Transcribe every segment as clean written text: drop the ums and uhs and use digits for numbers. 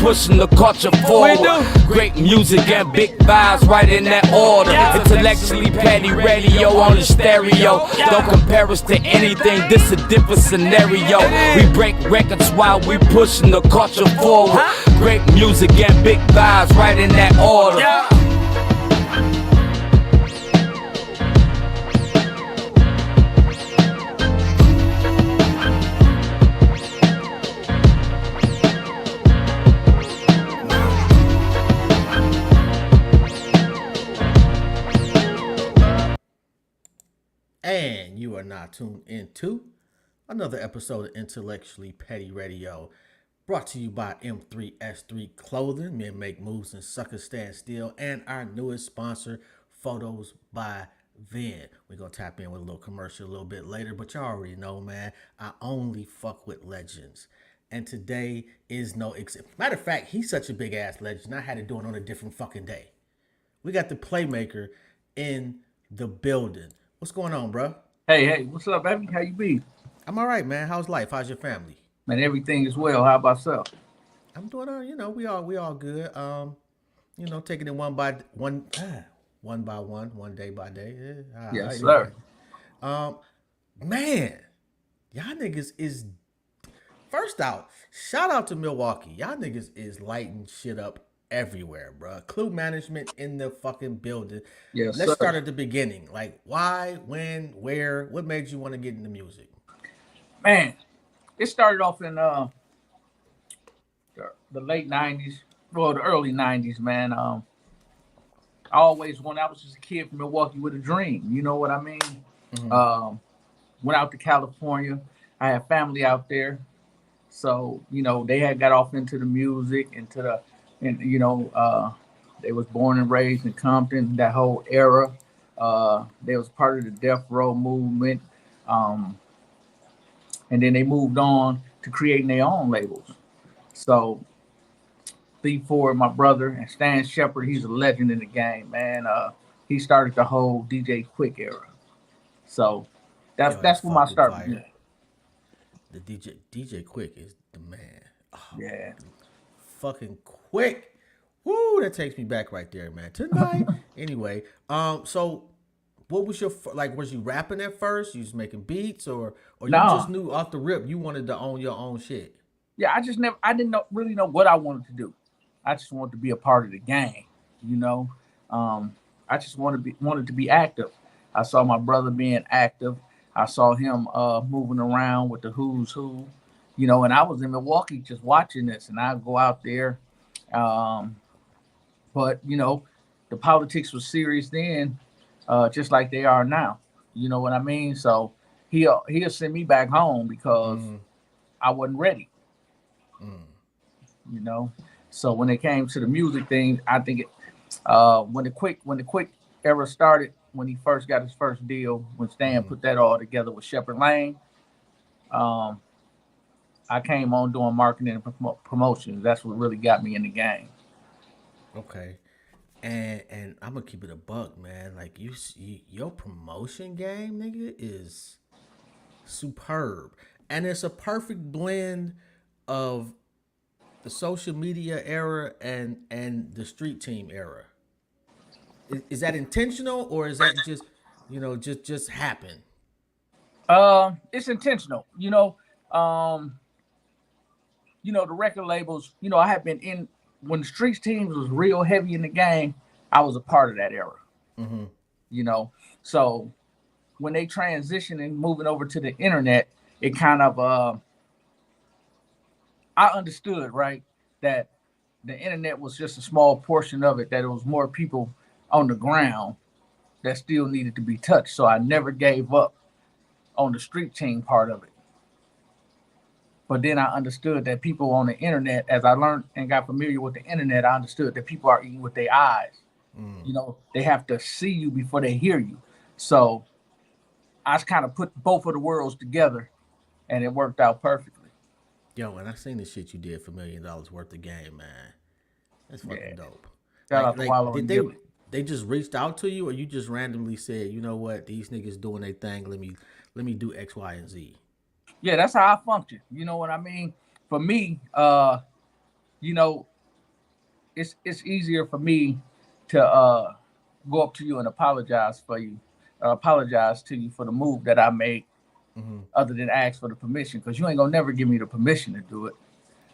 pushing the culture forward. Great music and big vibes, right in that order. Intellectually petty radio on the stereo. Don't compare us to anything, this a different scenario. We break records while we pushing the culture forward. Great music and big vibes, right in that order. And you are now tuned into another episode of Intellectually Petty Radio, brought to you by M3S3 Clothing, Men Make Moves and Suckers Stand Still, and our newest sponsor, Photos by Vin. We're going to tap in with a little commercial a little bit later, but you already know, man, I only fuck with legends. And today is no exception. Matter of fact, he's such a big ass legend, I had to do it on a different fucking day. We got the Playmaker in the building. What's going on, bro? Hey, what's up, baby? How you be? I'm all right, man. How's life? How's your family? Man, everything is well. How about yourself? I'm doing we all good. Taking it one by one, one day by day. Yes, sir. Man, y'all niggas is first out. Shout out to Milwaukee. Y'all niggas is lighting shit up everywhere, bro. Clue management in the fucking building. Yes, Let's sir. start at the beginning. Like, why, when, where? What made you want to get into music? Man, it started off in the late '90s, well, the early '90s, man. I always wanted. I was just a kid from Milwaukee with a dream. You know what I mean? Mm-hmm. Went out to California. I had family out there, so they had got off into the music, they was born and raised in Compton, that whole era. They was part of the Death Row movement. And then they moved on to creating their own labels. So B4, my brother, and Stan Shepard, he's a legend in the game, man. He started the whole DJ Quick era. So that's when I started. The DJ Quick is the man. Oh, yeah. Fucking Quick. Woo, that takes me back right there, man. Tonight. Anyway, so what was your, was you rapping at first? You was making beats or you just knew off the rip you wanted to own your own shit? Yeah, I didn't really know what I wanted to do. I just wanted to be a part of the game, I just wanted to be active. I saw my brother being active. I saw him moving around with the who's who, and I was in Milwaukee just watching this, and I'd go out there. But the politics was serious then, just like they are now. You know what I mean? So he'll send me back home because I wasn't ready. So when it came to the music thing, I think when the quick era started, when he first got his first deal, when Stan put that all together with Shepard Lane, I came on doing marketing and promotions. That's what really got me in the game. Okay. And I'm gonna keep it a buck, man. Like your promotion game, nigga, is superb, and it's a perfect blend of the social media era and the street team era. Is that intentional, or is that just just happen? It's intentional. The record labels. I have been in. When the streets teams was real heavy in the game, I was a part of that era. Mm-hmm. So when they transitioned and moving over to the internet, it kind of I understood, right, that the internet was just a small portion of it, that it was more people on the ground that still needed to be touched. So I never gave up on the street team part of it. But then I understood that people on the internet, as I learned and got familiar with the internet, I understood that people are eating with their eyes. They have to see you before they hear you. So I kind of put both of the worlds together, and it worked out perfectly. Yo, and I seen the shit you did for $1 million worth of game, man. That's fucking dope. Shout out to Wallow and Gilly. They just reached out to you, or you just randomly said, you know what, these niggas doing their thing. Let me do X, Y, and Z. Yeah, that's how I function. You know what I mean? For me, it's easier for me to go up to you and apologize to you for the move that I made, other than ask for the permission, because you ain't gonna never give me the permission to do it.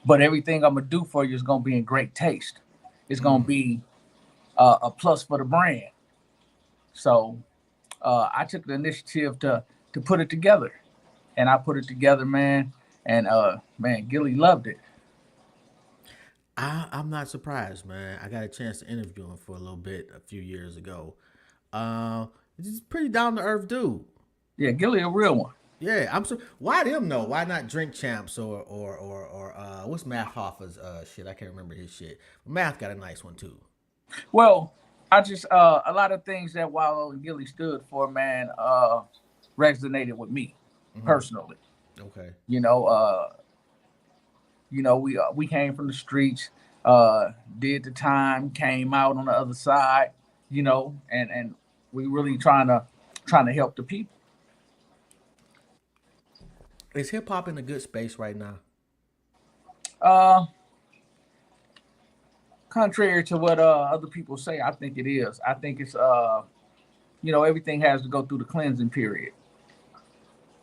But everything I'm gonna do for you is gonna be in great taste. It's gonna be a plus for the brand. So I took the initiative to put it together, and I put it together, man. And man, Gilly loved it. I'm not surprised, man. I got a chance to interview him for a little bit a few years ago. He's a pretty down to earth dude. Yeah, Gilly a real one. Yeah, I'm so. Why them though? Why not Drink Champs or what's Math Hoffa's shit? I can't remember his shit. Math got a nice one too. Well, I just a lot of things that Wallow and Gilly stood for, man, resonated with me personally. Okay. We came from the streets, did the time, came out on the other side, and we really trying to help the people. Is hip hop in a good space right now? Uh, Contrary to what other people say, I think it is. I think it's everything has to go through the cleansing period,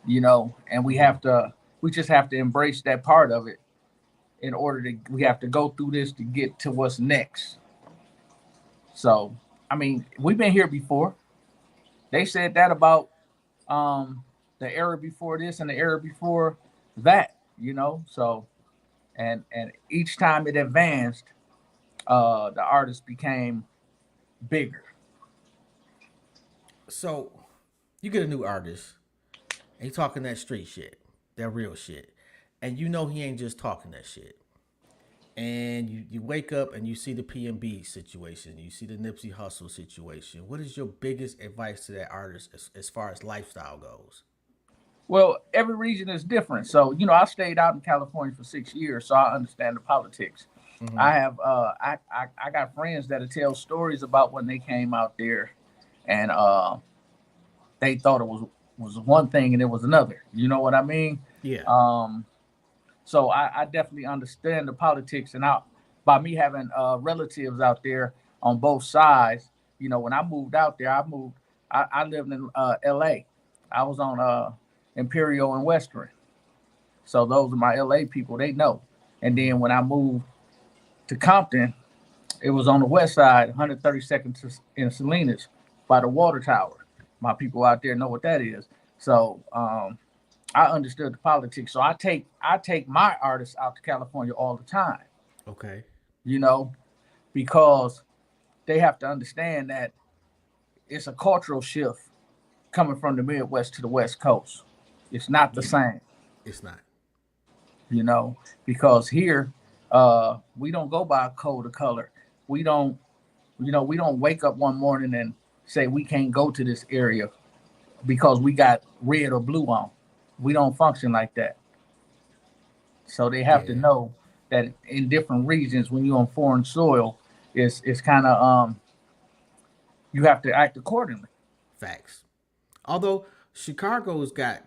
and we just have to embrace that part of it. We have to go through this to get to what's next. So, I mean, we've been here before. They said that about the era before this and the era before that, So, and each time it advanced, the artist became bigger. So, you get a new artist, and he talking that street shit, that real shit, and he ain't just talking that shit. And you wake up and you see the PNB situation, you see the Nipsey Hussle situation. What is your biggest advice to that artist as far as lifestyle goes? Well, every region is different. So, I stayed out in California for 6 years, so I understand the politics. I have I got friends that tell stories about when they came out there, and they thought it was one thing and it was another. You know what I mean? Yeah. So I definitely understand the politics, and by me having relatives out there on both sides, when I moved out there, I lived in L.A. I was on Imperial and Western, so those are my L.A. people. They know. And then when I moved to Compton, it was on the west side, 132nd in Salinas, by the water tower. My people out there know what that is. So I understood the politics. So I take my artists out to California all the time. Okay. Because they have to understand that it's a cultural shift coming from the Midwest to the West Coast. It's not the same. It's not. Because here we don't go by a code of color. We don't wake up one morning and say we can't go to this area because we got red or blue on. We don't function like that. So they have to know that in different regions, when you're on foreign soil, it's kind of you have to act accordingly. Facts. Although Chicago's got,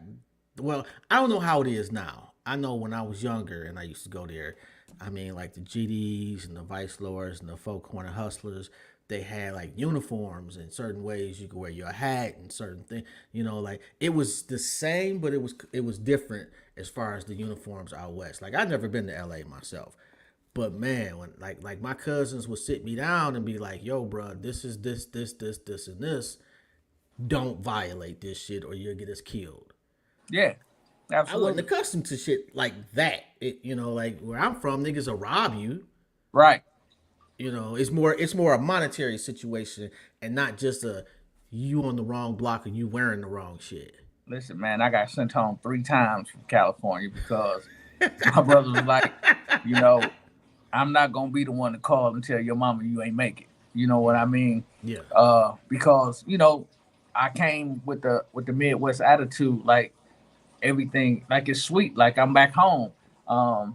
well, I don't know how it is now. I know when I was younger and I used to go there, I mean, like the GDs and the Vice Lords and the Folk Corner Hustlers, they had like uniforms in certain ways. You could wear your hat and certain things. Like it was the same, but it was different as far as the uniforms out west. Like I've never been to LA myself, but man, when like my cousins would sit me down and be like, "Yo, bro, this is this, and this. Don't violate this shit, or you'll get us killed." Yeah, absolutely. I wasn't accustomed to shit like that. Like where I'm from, niggas will rob you. Right. It's more a monetary situation and not just you on the wrong block and you wearing the wrong shit. Listen, man, I got sent home 3 times from California because my brother was like, I'm not gonna be the one to call and tell your mama you ain't make it. You know what I mean? Yeah. Because I came with the Midwest attitude, like everything, like it's sweet, like I'm back home.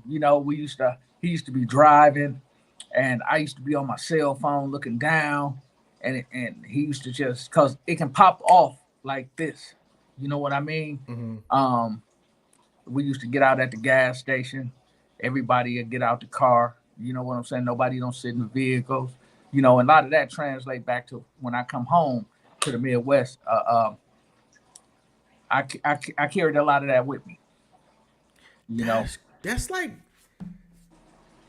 He used to be driving, and I used to be on my cell phone looking down, and he used to just, cause it can pop off like this. You know what I mean? Mm-hmm. We used to get out at the gas station. Everybody would get out the car, You know what I'm saying? Nobody don't sit in the vehicles. You know, and a lot of that translate back to when I come home to the Midwest. I carried a lot of that with me. You know,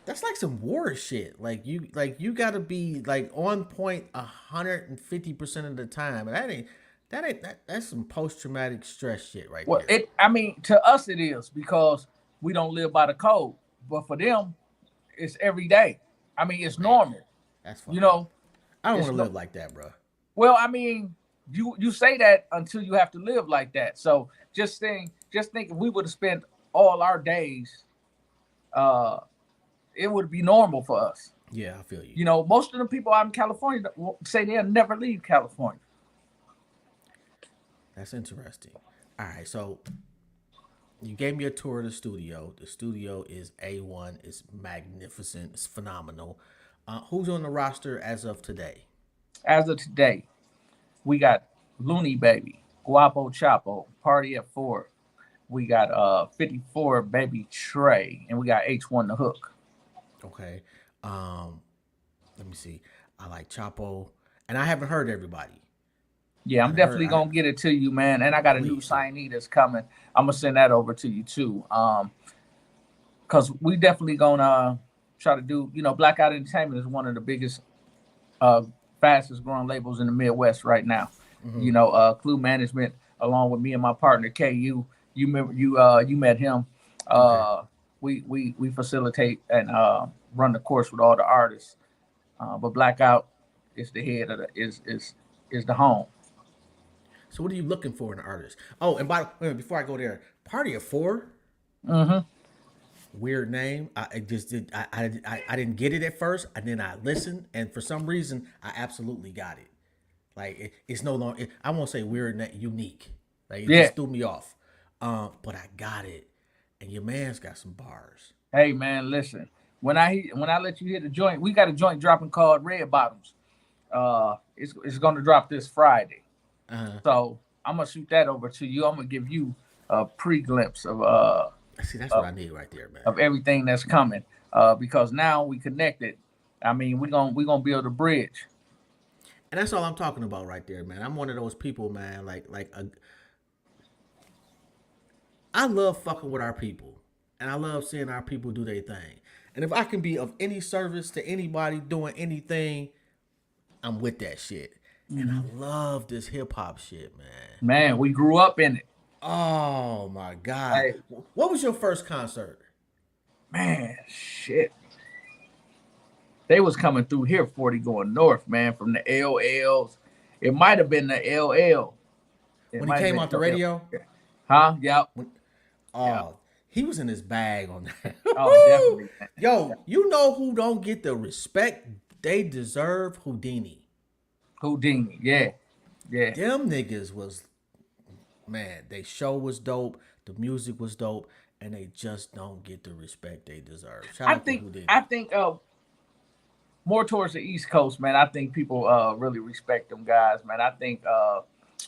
That's like some war shit. Like you gotta be like on point 150% of the time. And that's some post traumatic stress shit right well, there. I mean, to us it is because we don't live by the code, but for them, it's every day. I mean, it's Man, normal. that's You fucked up. know, I don't want it's to no. live like that, bro. Well, I mean, you say that until you have to live like that. So just think if we would have spent all our days, uh, it would be normal for us. Yeah, I feel you. You know, most of the people out in California say they'll never leave California. That's interesting. All right, so you gave me a tour of the studio. The studio is A1. It's magnificent. It's phenomenal. Who's on the roster as of today? As of today, we got Looney Baby, Guapo Chapo, Party at Four. We got 54 Baby Trey, and we got H1 the Hook. Okay. Um, Let me see. I like Chapo, and I haven't heard everybody. Yeah, I I'm haven't heard. definitely gonna get it to you, man. And I got a new Please do. signee that's coming. I'm gonna send that over to you too. Cause we definitely gonna try to do. You know, Blackout Entertainment is one of the biggest, uh, fastest growing labels in the Midwest right now. You know, Clue Management, along with me and my partner KU. You remember you met him. Okay. Uh, we facilitate and run the course with all the artists. But Blackout is the head of the is the home. So what are you looking for in an artist? Oh, and by wait, before I go there, Party of Four. Mm-hmm. Weird name. I just did. I didn't get it at first, and then I listened, and for some reason, I absolutely got it. Like it's no longer. I won't say weird, unique. Like it Yeah. just threw me off. But I got it, and your man's got some bars. Hey man, listen. When I let you hear the joint, we got a joint dropping called Red Bottoms. It's gonna drop this Friday. Uh, So I'm gonna shoot that over to you. I'm gonna give you a pre-glimpse See, that's what of, I need right there, man. of everything that's coming. Because now we connected. I mean, we gonna build a bridge. And that's all I'm talking about right there, man. I'm one of those people, man. I love fucking with our people, and I love seeing our people do their thing. And if I can be of any service to anybody doing anything, I'm with that shit. And I Mhm. love this hip hop shit, man. Man, we grew up in it. Oh my god, Hey, what was your first concert? man, shit. They was coming through here 40 going north, man, from the LLs. It might have been the LL. It When he might have came been off the LL. radio? Huh? Yep. When, Yep. oh, he was in his bag on that. Oh, definitely. Man. Yo, you know who don't get the respect they deserve? Houdini. Houdini. Yeah. Yeah. Them niggas was, man, they show was dope, the music was dope, and they just don't get the respect they deserve. Shout I out to think Houdini. I think more towards the East Coast, man. I think people really respect them guys, man. I think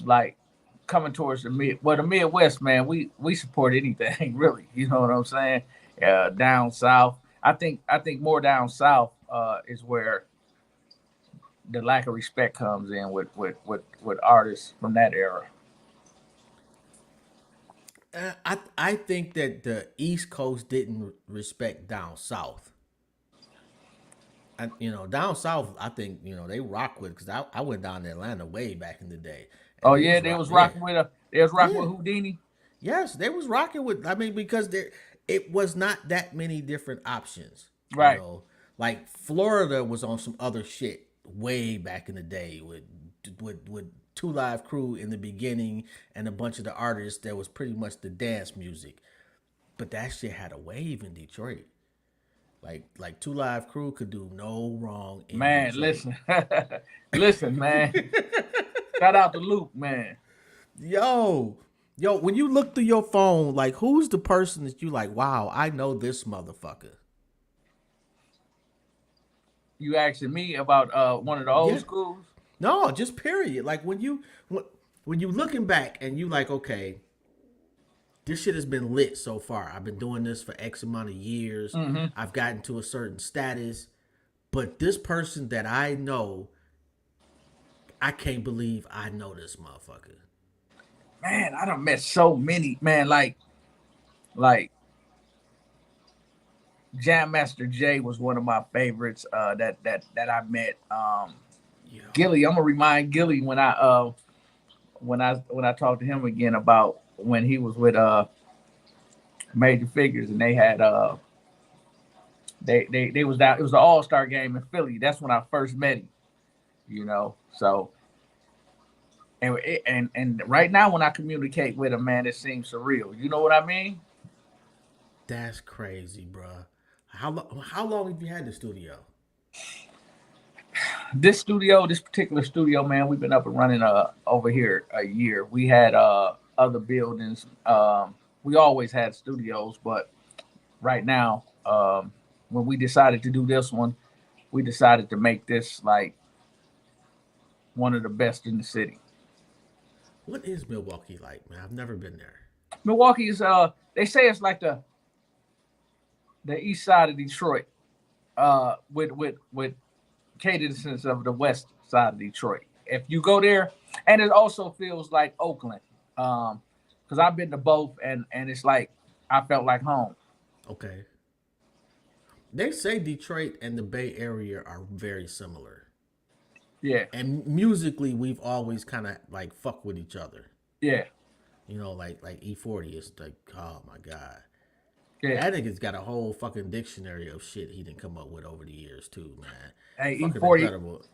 like coming towards the Midwest, man, we support anything really. You know what I'm saying? Down south, I think more down south is where the lack of respect comes in with artists from that era. I think that the East Coast didn't respect down south. Down south, I think they rock with because I went down to Atlanta way back in the day, and Oh they yeah, was they rock. was Yeah, rocking with they was rocking yeah, with Houdini. yes, they was rocking with. I mean, because it was not that many different options. Right. Like Florida was on some other shit way back in the day with Two Live Crew in the beginning and a bunch of the artists that was pretty much the dance music. But that shit had a wave in Detroit. Like Two Live Crew could do no wrong in Man, Detroit. listen, listen, man. Shout out to Luke, man. Yo, when you look through your phone, like who's the person that you like? Wow, I know this motherfucker. You asking me about one of the old Yeah, schools? no, just period. Like when you looking back and you like, okay, this shit has been lit so far. I've been doing this for X amount of years. I've gotten to a certain status, but this person that I know, I can't believe I know this motherfucker. Man, I done met so many, man, like Jam Master Jay was one of my favorites that I met. Yeah. Gilly, I'm gonna remind Gilly when I talked to him again about when he was with Major Figures and they had they was down. It was the All-Star game in Philly. That's when I first met him. You know, so and right now when I communicate with him, man, it seems surreal. You know what I mean? That's crazy, bruh. How long have you had the studio? This particular studio, man, we've been up and running over here a year. We had other buildings. We always had studios, but right now, when we decided to do this one, we decided to make this like one of the best in the city. What is Milwaukee like, man? I've never been there. Milwaukee is they say it's like the east side of Detroit, with cadence of the west side of Detroit. If you go there, and it also feels like Oakland, because I've been to both, and it's like I felt like home. Okay. They say Detroit and the Bay Area are very similar. Yeah, And musically, we've always kind of like fuck with each other. yeah, You know, like E40 is like, oh my god, yeah. that nigga's got a whole fucking dictionary of shit he didn't come up with over the years too, man. Hey, Fucking E40, incredible.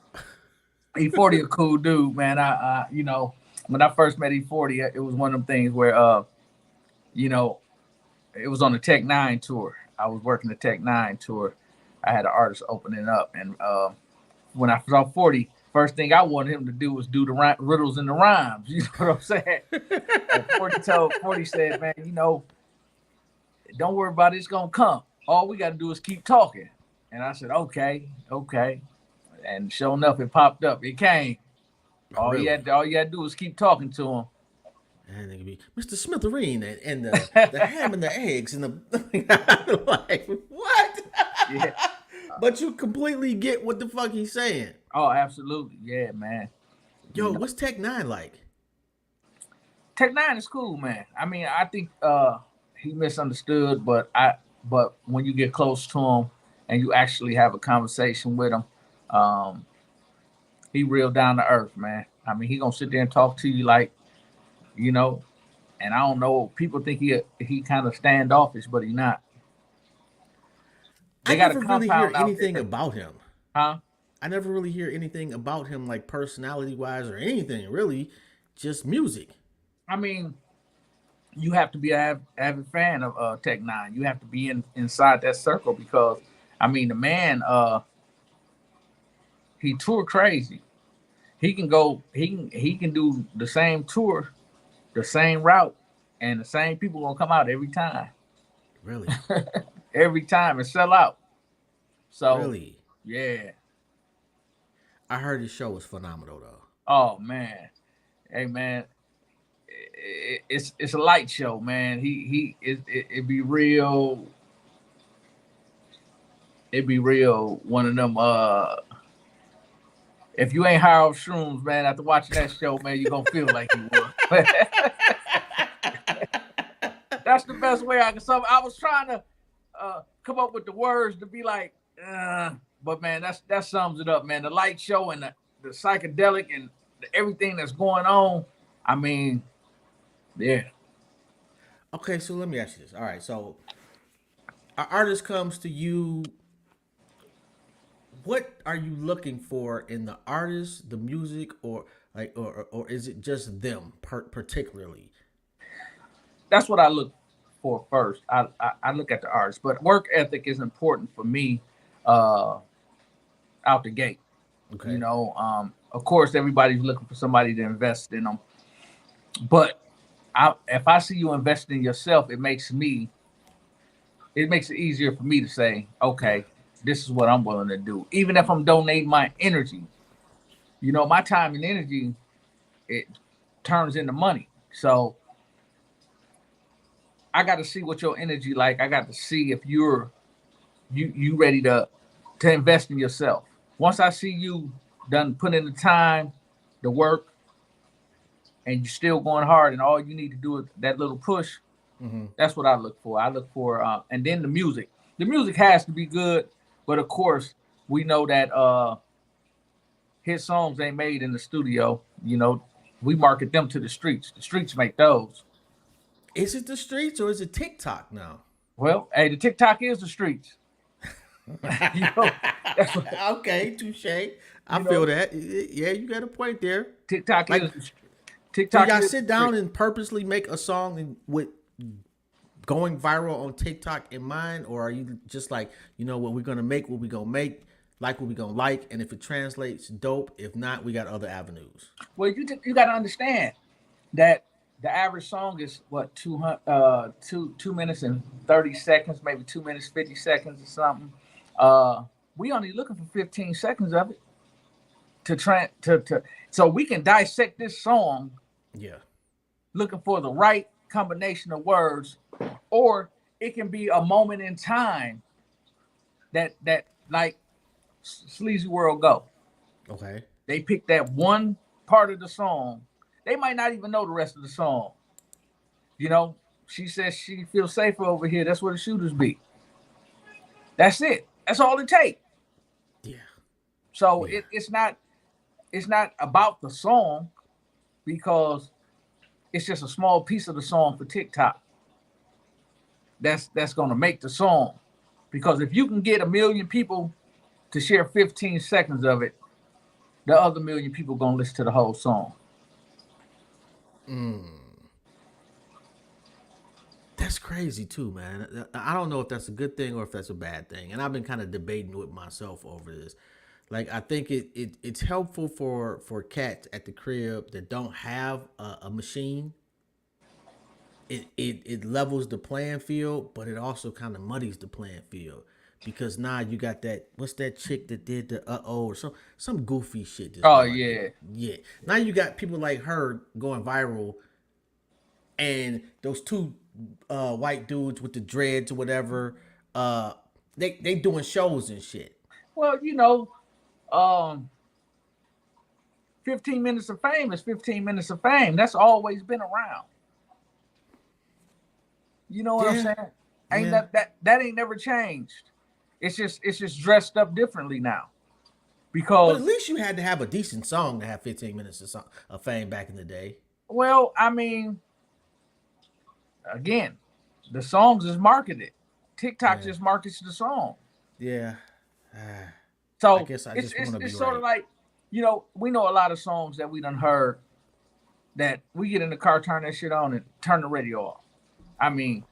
E40 a cool dude, man. I you know, when I first met E40, it was one of them things where you know, it was on the Tech Nine tour. I was working the Tech Nine tour. I had an artist opening up, and when I saw 40, first thing I wanted him to do was do the riddles and the rhymes. You know what I'm saying? And 40 said, man, you know, don't worry about it. It's gonna come. All we got to do is keep talking. And I said, okay. And sure enough, it popped up. It came. All Really? you had to do is keep talking to him. And it could be Mr. Smithereen and the ham and the eggs and the like what? Yeah. But you completely get what the fuck he's saying. Oh, absolutely. Yeah, man. Yo, what's Tech Nine like? Tech Nine is cool, man. I mean, I think he misunderstood, but when you get close to him and you actually have a conversation with him, he real down to earth, man. I mean, he gonna sit there and talk to you like, you know, and I don't know. People think he kind of standoffish, but he not. I They got a never really hear compound out anything there. about him. Huh? I never really hear anything about him like personality wise or anything, really. Just music. I mean, you have to be an avid fan of Tech Nine. You have to be inside that circle because, I mean, the man, he tour crazy. He can go. He can do the same tour, the same route, and the same people gonna come out every time. Really? Every time and sell out. So Really? yeah. I heard his show was phenomenal though. Oh man. Hey man. It's a light show, man. It'd be real. It'd be real. One of them. If you ain't high off shrooms, man, after watching that show, man, you gonna feel like you were. That's the best way I can sum. I was trying to come up with the words to be like, but man, that sums it up, man. The light show and the psychedelic and everything that's going on. I mean, yeah. Okay, so let me ask you this. All right, so an artist comes to you. What are you looking for in the artist, the music, or like, or is it just them particularly? That's what I look for first. I look at the artist, but work ethic is important for me out the gate. Okay. You know, of course, everybody's looking for somebody to invest in them, but if I see you invest in yourself, it makes it easier for me to say, okay, this is what I'm willing to do, even if I'm donating my energy. You know, my time and energy, it turns into money. So I got to see what your energy like. I got to see if you ready to invest in yourself. Once I see you done put in the time, the work, and you're still going hard, and all you need to do is that little push. That's what I look for. I look for, and then the music. The music has to be good, but of course, we know that hit songs ain't made in the studio. You know, we market them to the streets. The streets make those. Is it the streets or is it TikTok now? Well, hey, the TikTok is the streets. You know, that's what, Okay, touche. I you feel know, that. Yeah, you got a point there. TikTok Like, is do TikTok y'all is sit the down streets. and purposely make a song with going viral on TikTok in mind, or are you just like, you know what, we're gonna make what we're gonna make, like what we're gonna like, and if it translates, dope. If not, we got other avenues. Well, you got to understand that the average song is what 200 2 minutes and 30 seconds, maybe 2 minutes 50 seconds or something. We only looking for 15 seconds of it to so we can dissect this song Yeah. looking for the right combination of words, or it can be a moment in time that like Sleazy World Go. Okay. They pick that one part of the song. They might not even know the rest of the song. You know, she says she feels safer over here. That's where the shooters be. That's it. That's all it takes. Yeah. So Yeah. it's not about the song, because it's just a small piece of the song for TikTok. That's gonna make the song. Because if you can get 1 million people to share 15 seconds of it, the other 1 million people gonna listen to the whole song. That's crazy too, man. I don't know if that's a good thing or if that's a bad thing. And I've been kind of debating with myself over this. Like, I think it's helpful for cats at the crib that don't have a machine. It levels the playing field, but it also kind of muddies the playing field because now you got that, what's that chick that did the or some goofy shit this Oh morning. yeah. Yeah. Now you got people like her going viral, and those two white dudes with the dreads or whatever, they doing shows and shit. Well, um, 15 minutes of fame is 15 minutes of fame. That's always been around. You know what I'm Yeah, saying? Ain't yeah. that ain't never changed. It's just dressed up differently now. But at Because, least you had to have a decent song to have 15 minutes of fame back in the day. well, I mean, again, the songs is marketed. TikTok Yeah, just markets the song. yeah. I So guess I it's just want it's to be it's sort of right. like, we know a lot of songs that we done heard that we get in the car, turn that shit on, and turn the radio off. I mean,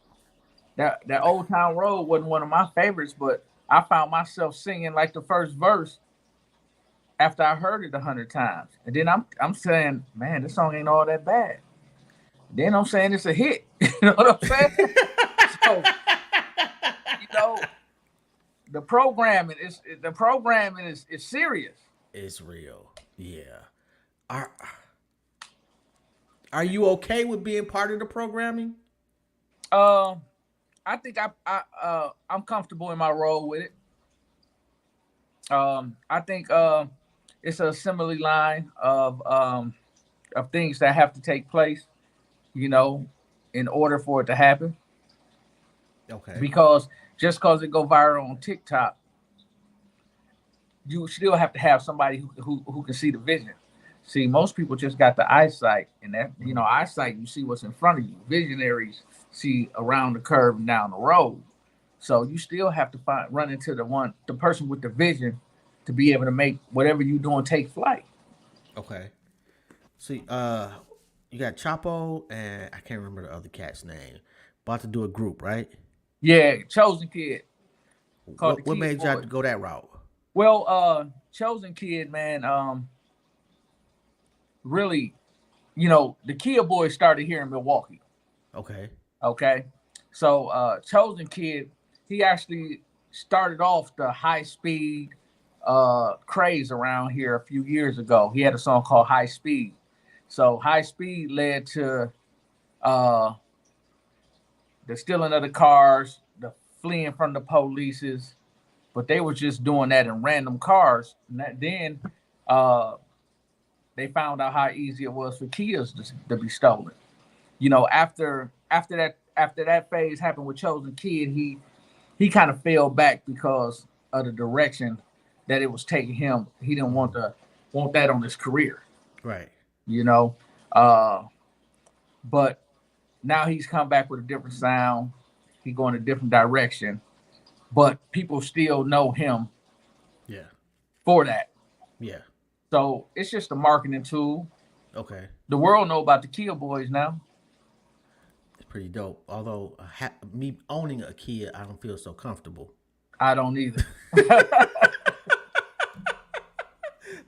that Old Town Road wasn't one of my favorites, but I found myself singing like the first verse after I heard it 100 times, and then I'm saying, man, this song ain't all that bad. Then I'm saying it's a hit. You know what I'm saying? So you know the programming is serious. It's real. Yeah. Are are you okay with being part of the programming? Um, I think I'm comfortable in my role with it. I think it's a assembly line of things that have to take place, you know, in order for it to happen. Okay. Because just because it go viral on TikTok, you still have to have somebody who can see the vision. See, most people just got the eyesight, and that eyesight, you see what's in front of you. Visionaries see around the curve and down the road. So you still have to run into the person with the vision to be able to make whatever you're doing take flight. Okay. See, you got Chapo and I can't remember the other cat's name. About to do a group, right? Yeah, Chosen Kid called the What Kid made y'all Boy. go that route? Well, Chosen Kid, man, really, the Kia Boys started here in Milwaukee. Okay. Okay, so Chosen Kid, he actually started off the high speed craze around here a few years ago. He had a song called High Speed. So High Speed led to uh the stealing of the cars, the fleeing from the polices, but they were just doing that in random cars. And then uh, they found out how easy it was for Kias to be stolen. You know, after that phase happened with Chosen Kid, he kind of fell back because of the direction that it was taking him. He didn't want that on his career. Right. You know, but now he's come back with a different sound. He going a different direction, but people still know him Yeah. for that. Yeah. So it's just a marketing tool. Okay. The world know about the Kia Boys now. It's pretty dope. Although me owning a Kia, I don't feel so comfortable. I don't either.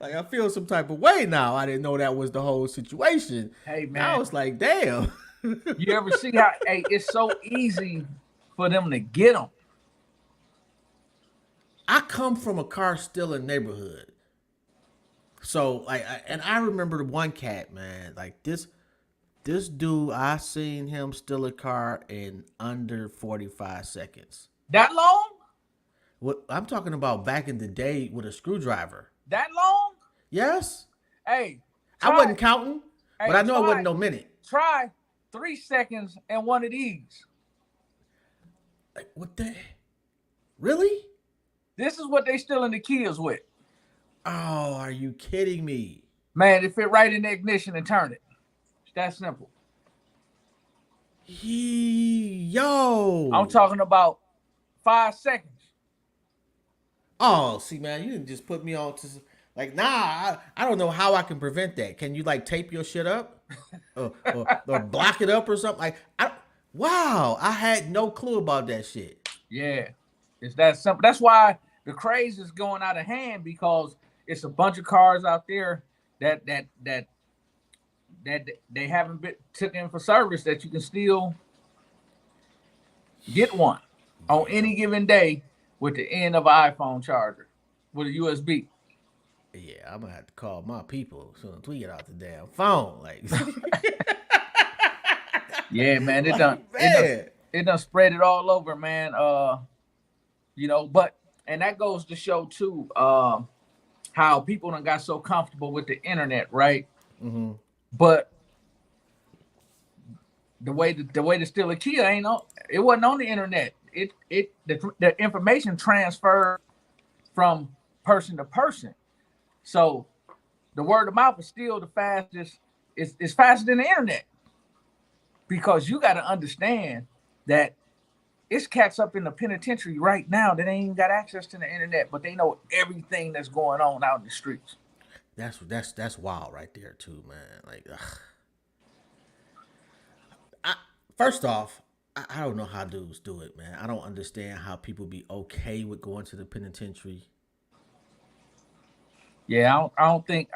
Like I feel some type of way now. I didn't know that was the whole situation. Hey man, I was like, damn. you ever see how? Hey, it's so easy for them to get them. I come from a car stealing neighborhood. So like, and I remember the one cat, man. Like this dude, I seen him steal a car in under 45 seconds. That long? What I'm talking about back in the day with a screwdriver. That long? Yes, Hey, I wasn't counting, hey, but I know it wasn't no minute. Try 3 seconds and one of these. Like what the? Really? This is what they stealing the Kias with. Oh, are you kidding me? Man, it fit right in the ignition and turn it. It's that simple. Yo. I'm talking about 5 seconds. Oh, see, man, you didn't just put me on to like, nah. I don't know how I can prevent that. Can you like tape your shit up, or block it up or something? Like, wow, I had no clue about that shit. Yeah, it's that simple. That's why the craze is going out of hand, because it's a bunch of cars out there that they haven't been took in for service, that you can still get one on any given day with the end of an iPhone charger with a USB. Yeah, I'm gonna have to call my people as soon as we get out the damn phone. Like, yeah, man, man. It done spread it all over, man. You know, but and that goes to show too, how people done got so comfortable with the internet, right? Mm-hmm. But the way to steal a Kia it wasn't on the internet. The information transferred from person to person. So the word of mouth is still the fastest. It's faster than the internet, because you got to understand that it's cats up in the penitentiary right now that ain't even got access to the internet, but they know everything that's going on out in the streets. That's wild right there too, man. Like, first off, I don't know how dudes do it, man. I don't understand how people be okay with going to the penitentiary. Yeah, I don't think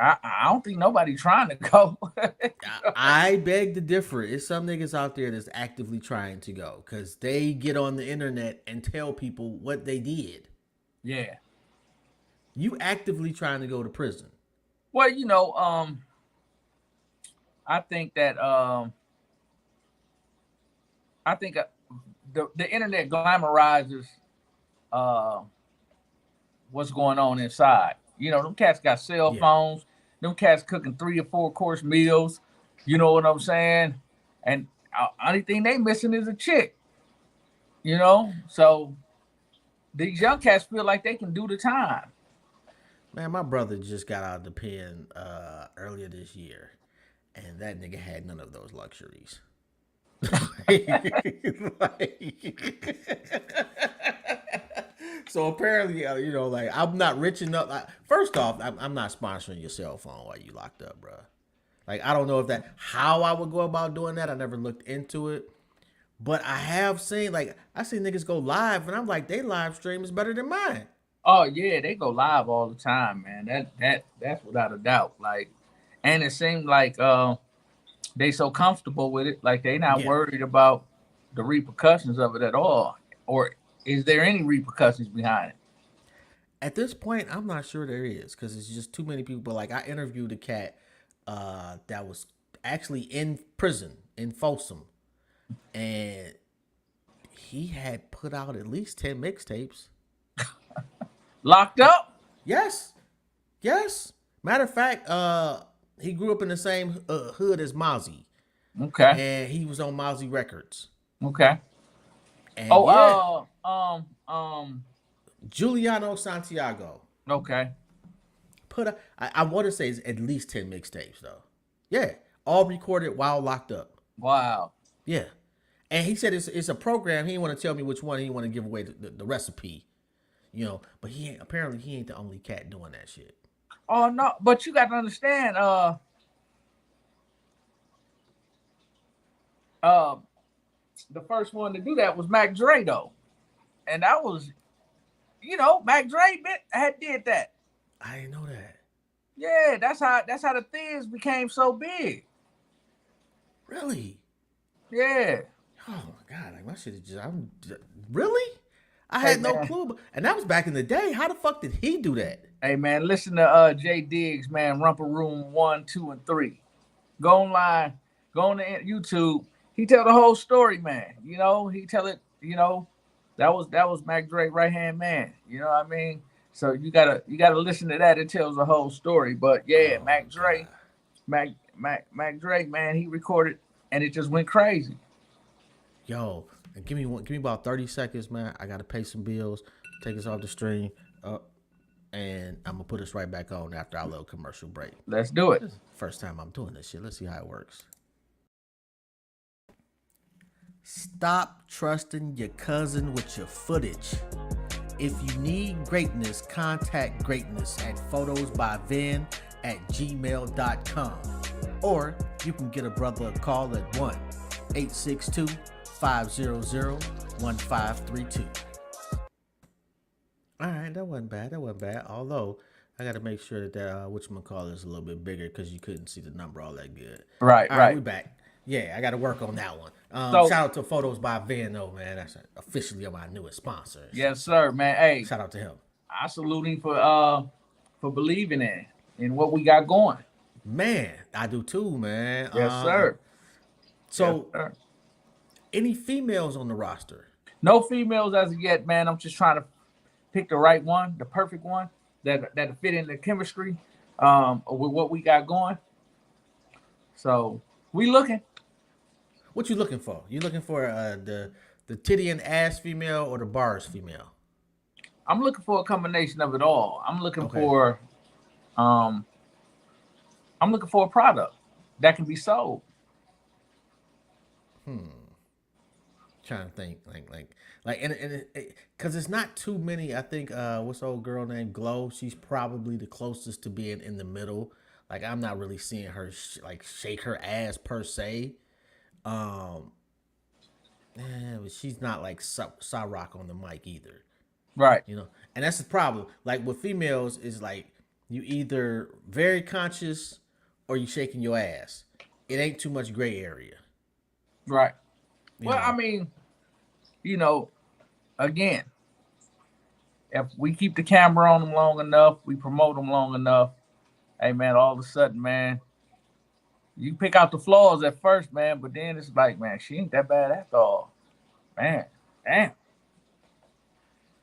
nobody trying to go. I beg to differ. It's some niggas out there that's actively trying to go because they get on the internet and tell people what they did. Yeah. You actively trying to go to prison. Well, you know, I think that the internet glamorizes what's going on inside. You know, them cats got cell phones. Them cats cooking 3 or 4 course meals. You know what I'm saying? And only thing they missing is a chick. You know, so these young cats feel like they can do the time. Man, my brother just got out of the pen earlier this year, and that nigga had none of those luxuries. So apparently, you know, like I'm not rich enough. Like, first off, I'm not sponsoring your cell phone while you locked up, bro. Like I don't know if that how I would go about doing that. I never looked into it, but I have seen like I see niggas go live, and I'm like, they live stream is better than mine. Oh yeah, they go live all the time, man. That's without a doubt. Like, and it seemed like they so comfortable with it, like they not worried about the repercussions of it at all. Or is there any repercussions behind it? At this point, I'm not sure there is because it's just too many people. Like I interviewed a cat that was actually in prison in Folsom, and he had put out at least 10 mixtapes. Locked up? Yes. Yes. Matter of fact, he grew up in the same hood as Mozzie. Okay. And he was on Mozzie Records. Okay. And yeah, Oh, Giuliano Santiago okay. I want to say it's at least 10 mixtapes though. Yeah, all recorded while locked up. Wow. Yeah, and he said it's a program. He didn't want to tell me which one. He didn't want to give away the recipe, But apparently he ain't the only cat doing that shit. Oh no, but you got to understand, the first one to do that was Mac Dre though. And that was, Mac Dre had did that. I didn't know that. Yeah, that's how the Thiz became so big. Really? Yeah. Oh my god! Like my shit is really. I had no clue, and that was back in the day. How the fuck did he do that? Hey man, listen to Jay Diggs, man, Rumper Room 1, 2, and 3. Go online, go on to YouTube. He tell the whole story, man. He tell it. That was Mac Dre right hand man. You know what I mean? So you gotta listen to that. It tells the whole story. But yeah, Mac Dre, Mac Dre, man, he recorded and it just went crazy. Yo, give me about 30 seconds, man. I gotta pay some bills, take us off the stream, and I'm gonna put us right back on after our little commercial break. Let's do it. First time I'm doing this shit. Let's see how it works. Stop trusting your cousin with your footage. If you need greatness, contact greatness at photosbyven@gmail.com. Or you can get a brother a call at 1-862-500-1532. All right, that wasn't bad. Although I got to make sure that whatchamacallit is a little bit bigger because you couldn't see the number all that good. Right. We back. Yeah, I got to work on that one. So, shout out to Photos by Van, though, man. That's officially my newest sponsor. Yes, sir, man. Hey, shout out to him. I salute him for believing in what we got going. Man, I do too, man. Yes, sir. So, yes, sir. Any females on the roster? No females as of yet, man. I'm just trying to pick the right one, the perfect one that fit in the chemistry with what we got going. So we looking. What you looking for? You looking for the titty and ass female or the bars female? I'm looking for a combination of it all. I'm looking for a product that can be sold. Trying to think like and because it's not too many. I think what's the old girl named Glow? She's probably the closest to being in the middle. Like I'm not really seeing her shake her ass per se. But she's not like Rock on the mic either. Right. And that's the problem. Like with females is like you either very conscious or you shaking your ass. It ain't too much gray area. Right. I mean, again, if we keep the camera on them long enough, we promote them long enough, hey man, all of a sudden, man, you pick out the flaws at first, man, but then it's like, man, she ain't that bad after all. Man, damn.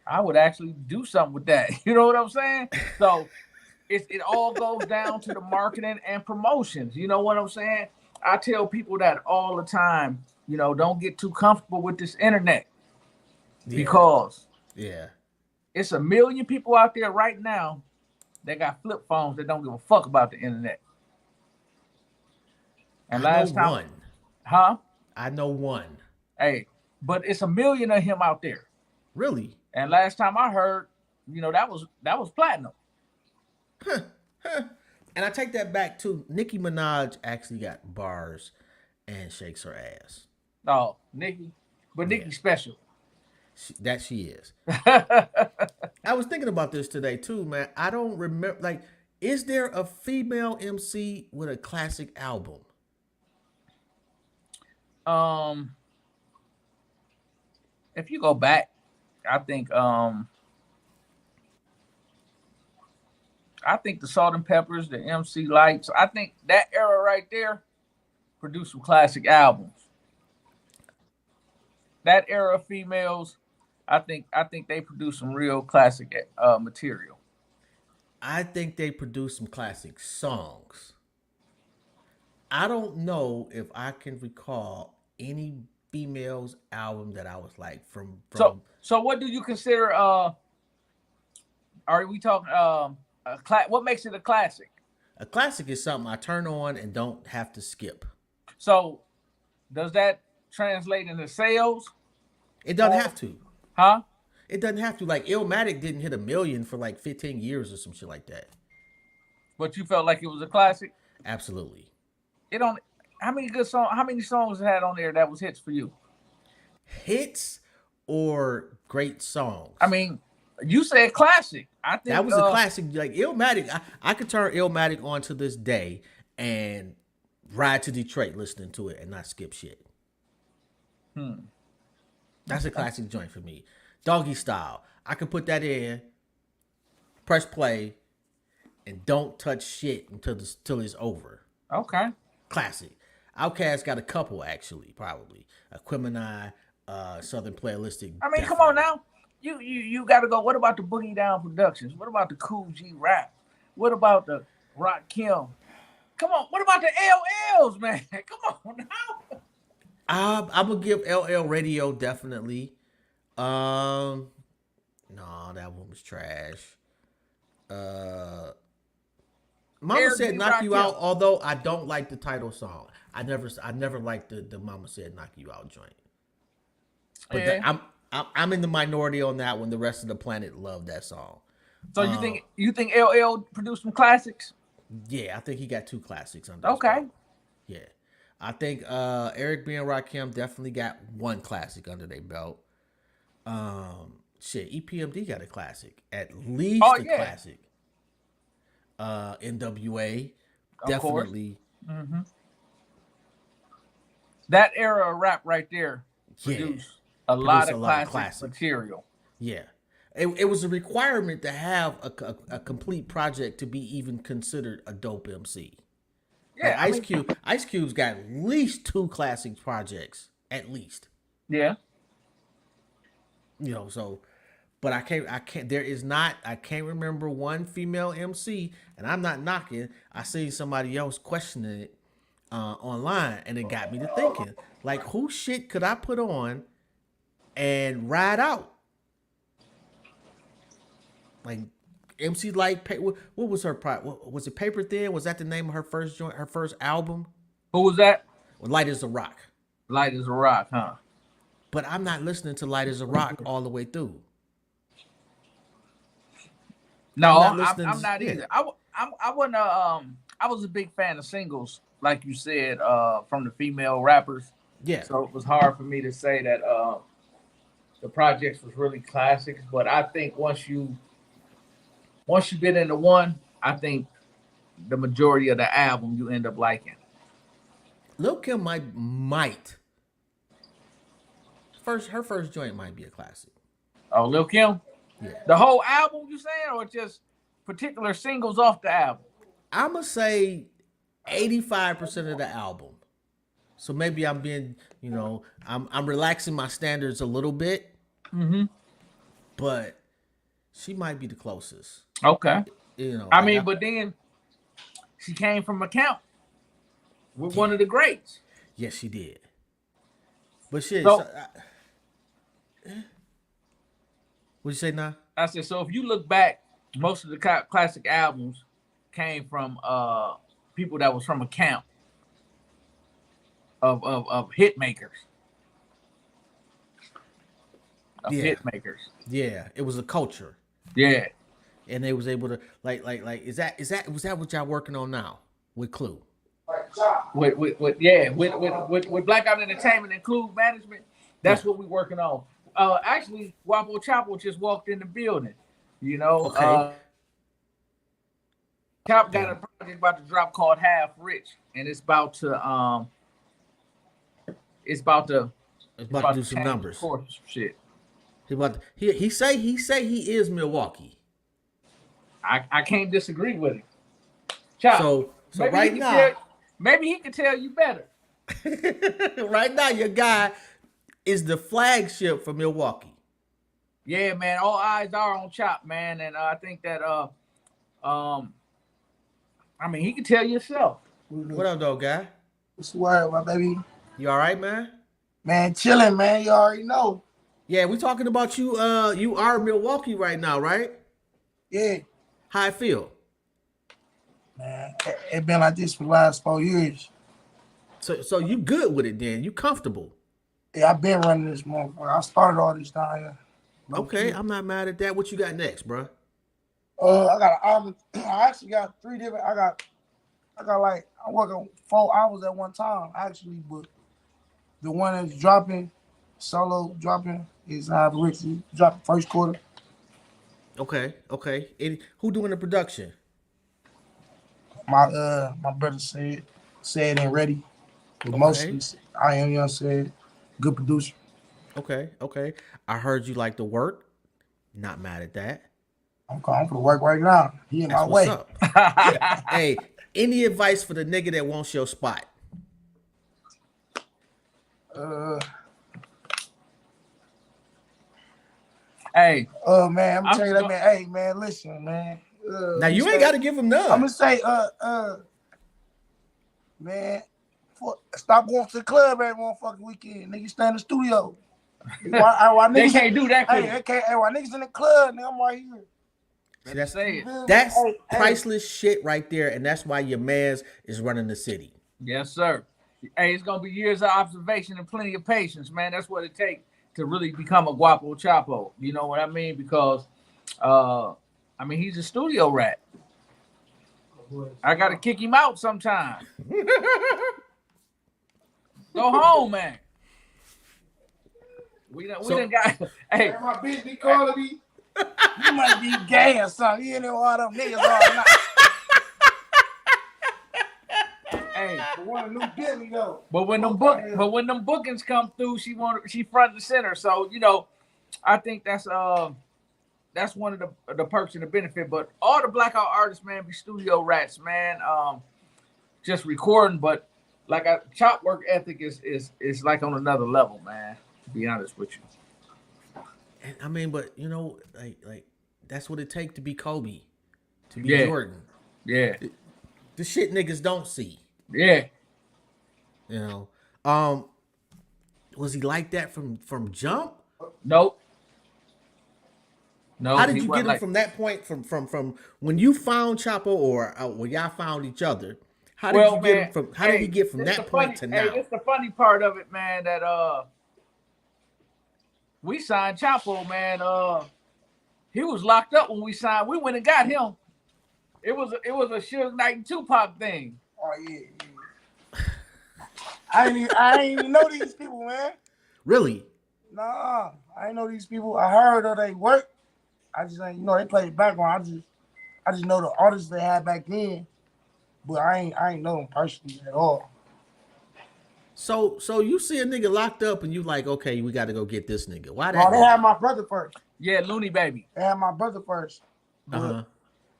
I would actually do something with that. You know what I'm saying? So it all goes down to the marketing and promotions. You know what I'm saying? I tell people that all the time, don't get too comfortable with this internet because it's a million people out there right now that got flip phones that don't give a fuck about the internet. And I know one. Hey, but it's a million of him out there. Really? And last time I heard, that was platinum. And I take that back too. Nicki Minaj actually got bars and shakes her ass. Oh, Nicki. But Nicki's special. She is. I was thinking about this today too, man. I don't remember, is there a female MC with a classic album? If you go back, I think the Salt and Peppers, the MC Lights, I think that era right there produced some classic albums. that era of females, I think they produce some real classic material. I think they produced some classic songs. I don't know if I can recall any females album that I was like So from so what do you consider? Are we talking what makes it a classic? a classic is something I turn on and don't have to skip. So does that translate into sales It doesn't or have to. huh? It doesn't have to. Like Illmatic didn't hit a million for like 15 years or some shit like that. But you felt like it was a classic. Absolutely. It don't. How many good songs? How many songs it had on there that was hits for you? Hits or great songs. I mean, you said classic. I That think was a classic. Like Illmatic, I could turn Illmatic on to this day and ride to Detroit listening to it and not skip shit. That's a classic joint for me. Doggy Style. I could put that in, press play, and don't touch shit until it's over. okay. Classic. Outkast got a couple actually, probably. Aquemini, Southern Playalistic. I mean, come on now. You got to go. What about the Boogie Down Productions? What about the Cool G Rap? What about the Rock Kim? Come on. What about the LLs, man? Come on now. I'm gonna give LL Radio definitely. No, that one was trash. Mama Eric Said B. Knock You Rakim. Out, although I don't like the title song. I never liked the Mama Said Knock You Out joint. But Yeah. I'm in the minority on that one. The rest of the planet loved that song. So you think LL produced some classics? Yeah, I think he got two classics under his Okay. belt. Yeah. I think Eric B and Rakim definitely got one classic under their belt. EPMD got a classic. At least Oh, a yeah. classic. NWA Of definitely. That era of rap right there Yeah. produced a lot Produced of a lot of classic classics. material. Yeah. It was a requirement to have a complete project to be even considered a dope MC. Yeah, Like Ice Cube's got at least two classic projects, at least. Yeah. So, but I can't remember one female MC, and I'm not knocking. I seen somebody else questioning it online, and it got me to thinking, like, who shit could I put on and ride out? Like MC Light, what was her was it Paper Thin? Was that the name of her first joint, her first album? Who was that? Light as a Rock. Light as a Rock, huh? But I'm not listening to Light as a Rock all the way through. No, I'm not listening I'm to- not yeah. either. I wasn't I was a big fan of singles, like you said, from the female rappers. Yeah. So it was hard for me to say that the projects was really classics. But I think once you get into one, I think the majority of the album you end up liking. Lil Kim might. Her first joint might be a classic. Oh, Lil Kim? Yeah. The whole album you saying, or just particular singles off the album? I'ma say 85% of the album. So maybe I'm being, I'm relaxing my standards a little bit. Mm-hmm. But she might be the closest. Okay. I mean, but then she came from account with one of the greats. Yes, she did. But shit. So- What'd you say now? I said, so if you look back, most of the classic albums came from people that was from account of hit makers. Yeah. Hit makers. Yeah, it was a culture. Yeah. And they was able to was that what y'all working on now with Clue? With Blackout Entertainment and Clue Management, that's what we're working on. Actually, Wapo Chapo just walked in the building. Okay. Chop got a project about to drop called Half Rich, and it's about to It's about to do some change numbers. the course of shit. He say he is Milwaukee. I can't disagree with him. Chop, So maybe right he now, maybe he can tell you better. right now, your guy is the flagship for Milwaukee. Yeah, man. All eyes are on Chop, man, and I think that I mean, he can tell you himself. What up, though, guy? What's the word, my baby? You all right, man? Man, chilling, man. You already know. Yeah, we talking about you. You are in Milwaukee right now, right? Yeah, How I feel? man. It been like this for the last 4 years. So you good with it then? You comfortable? Yeah, I've been running this motherfucker. I started all this down here. Okay, I'm not mad at that. What you got next, bro? I got an album. I actually got 3 different. I got like I'm working 4 hours at one time actually, but the one that's dropping, solo dropping is Richie dropping first quarter. Okay. And who doing the production? My brother said and ready. But mostly I am young said good producer. Okay. I heard you like to work. Not mad at that. I'm calling for the work right now. He in That's my what's way. up. Hey, any advice for the nigga that wants your spot? Hey, Man, I'm gonna tell you that, man. Hey, man, listen, man. Now you ain't got to give him none. I'm gonna say, man, stop going to the club every motherfucking weekend. Nigga, stay in the studio. Why they niggas, can't do that. why niggas in the club, nigga, I'm right here. See, that's Say it. that's Hey. priceless shit right there, and that's why your man's is running the city. Yes, sir. Hey, it's gonna be years of observation and plenty of patience, man. That's what it takes to really become a Guapo Chapo. You know what I mean? Because, I mean, he's a studio rat. I gotta kick him out sometime. Go home, man. We done got. Hey, My bitch be calling me. You might be gay or something. You know all them niggas all night. hey. But want a new Billy though. But when them bookings come through, she front and center. So I think that's one of the perks and the benefit. But all the blackout artists, man, be studio rats, man. Just recording, but like Chop work ethic is like on another level, man. To be honest with you. And I mean, but like that's what it takes to be Kobe, to be Jordan. Yeah. The shit niggas don't see. Yeah. Was he like that from jump? Nope. No. How did you get him from that point, from when you found Chapo or when y'all found each other? How did you get him from? How did he get from that point to now? Hey, it's the funny part of it, man. That we signed Chapo, man. He was locked up when we signed. We went and got him. It was a Suge Knight and Tupac thing. Oh yeah. I ain't even know these people, man. Really? Nah, I ain't know these people. I heard of they work. I just ain't they play the background. I just know the artists they had back then, but I ain't know them personally at all. So you see a nigga locked up and you like, okay, we got to go get this nigga. Why that? No, they had my brother first. Yeah, Looney Baby. They had my brother first.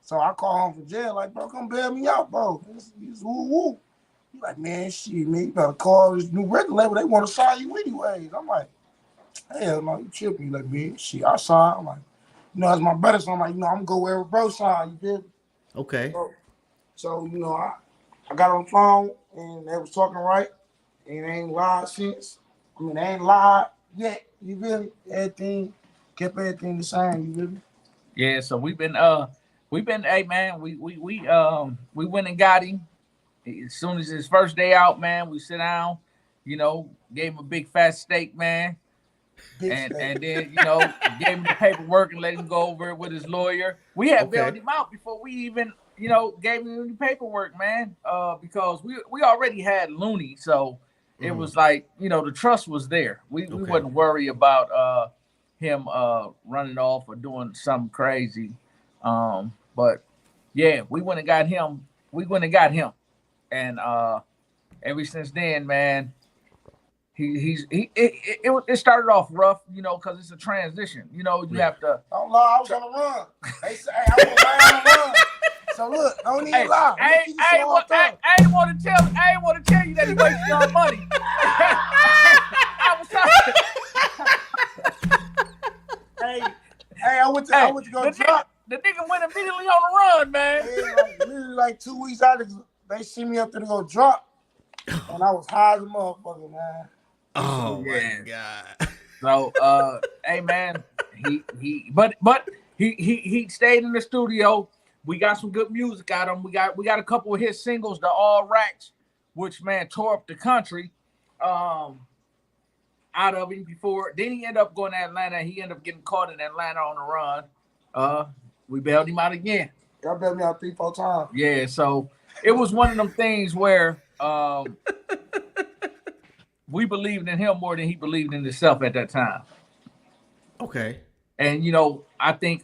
So I call home from jail, like, bro, come bail me out, bro. It's woo-woo. He like, man, shit, man, you better call this new record label. They want to sign you anyways. I'm like, hell no, you tripping. He like, man, shit, I sign. I'm like, it's my brother, so I'm like, I'm going to go wherever bro sign, you feel me? Okay. So I got on the phone, and they was talking right, and they ain't lied since. I mean, they ain't lied yet, you feel me? Kept everything the same, you feel me? Yeah, so we've been, hey man, we went and got him. As soon as his first day out, man, we sit down, gave him a big fat steak, man. And then, gave him the paperwork and let him go over it with his lawyer. We had bailed him out before we even, gave him the paperwork, man. Because we already had Looney, so it was like, the trust was there. We wasn't worried about him running off or doing something crazy. But yeah, we went and got him. And ever since then, man, it started off rough, because it's a transition. You have to. Don't lie, I was on the run. They say, I was right on the run. So look, don't even lie. I ain't want to tell you that he wasted your money. I was I went to go drop. The nigga went immediately on the run, man. Yeah, literally like 2 weeks out, they see me up there to go drop, and I was high as a motherfucker, man. Oh my God. So, hey man, he stayed in the studio. We got some good music out of him. We got a couple of his singles, the All Racks, which man tore up the country. Out of him before. Then he ended up going to Atlanta. He ended up getting caught in Atlanta on the run. We bailed him out again. Y'all bailed me out 3-4 times. Yeah, so it was one of them things where we believed in him more than he believed in himself at that time. Okay. And I think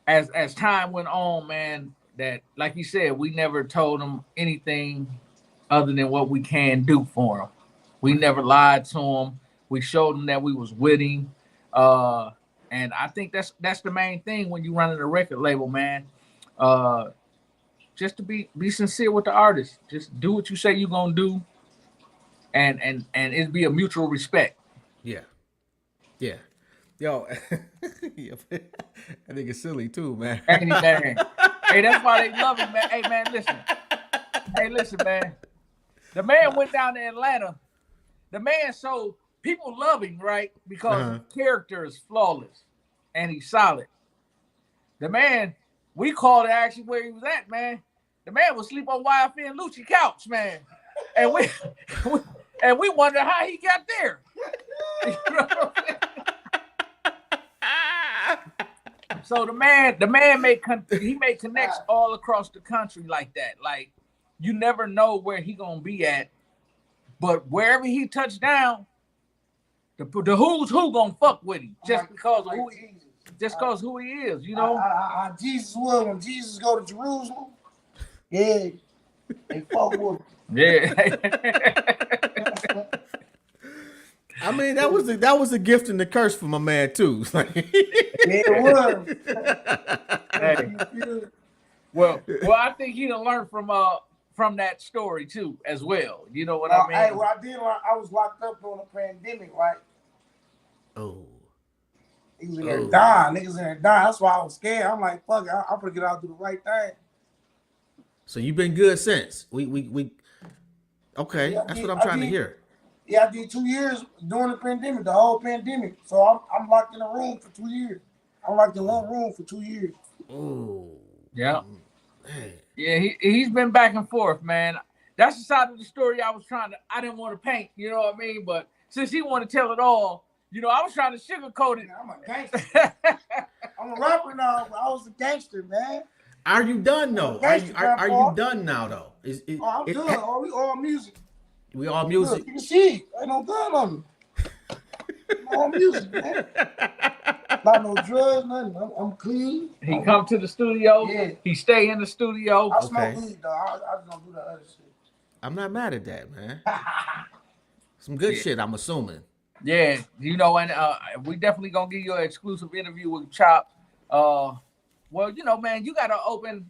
as time went on, man, that like you said, we never told him anything other than what we can do for him. We never lied to him. We showed him that we was with him. And I think that's the main thing when you running a record label, man. Just to be sincere with the artist. Just do what you say you're gonna do, and it be a mutual respect. Yeah. Yo, I think it's silly too, man. Hey, man. Hey, that's why they love him, man. Hey, man, listen. Hey, listen, man. The man went down to Atlanta. The man, so people love him, right? Because his character is flawless and he's solid. The man, we called to ask you where he was at, man. The man was sleep on YFN and Lucci couch, man. And we wondered how he got there. You know what I'm saying? So the man made connects all across the country like that. Like you never know where he gonna be at. But wherever he touched down, the who's who gonna fuck with him just because of who he is, you know. Jesus would when Jesus go to Jerusalem, yeah, they fuck with him. Yeah. I mean, that was a gift and a curse for my man too. Yeah, it was. Hey. Well, I think he done learned from that story too, as well. You know what I mean? Hey, what I did learn, I was locked up during the pandemic, right? Oh. He was in there dying. Niggas in there dying. That's why I was scared. I'm like, fuck it, I'm gonna get out and do the right thing. So you've been good since. We okay. Yeah, that's what I'm trying to hear. Yeah, I did 2 years during the pandemic, the whole pandemic. So I'm locked in a room for 2 years. I'm locked in one room for 2 years. Oh. Yeah. Man. Yeah, he's been back and forth, man. That's the side of the story I didn't want to paint, you know what I mean? But since he wanted to tell it all, I was trying to sugarcoat it. Man, I'm a gangster. I'm a rapper now, but I was a gangster, man. Are you done though? Are you done now though? I'm done. We all music. We all music. Look, you can see it. Ain't no gun on me. All music, man. Not no drugs, nothing. I'm clean. He come to the studio. Yeah. He stay in the studio. I smoke weed, though. I just don't do the other shit. I'm not mad at that, man. Some good shit, I'm assuming. Yeah, and we definitely gonna give you an exclusive interview with Chop. Well, man, you gotta open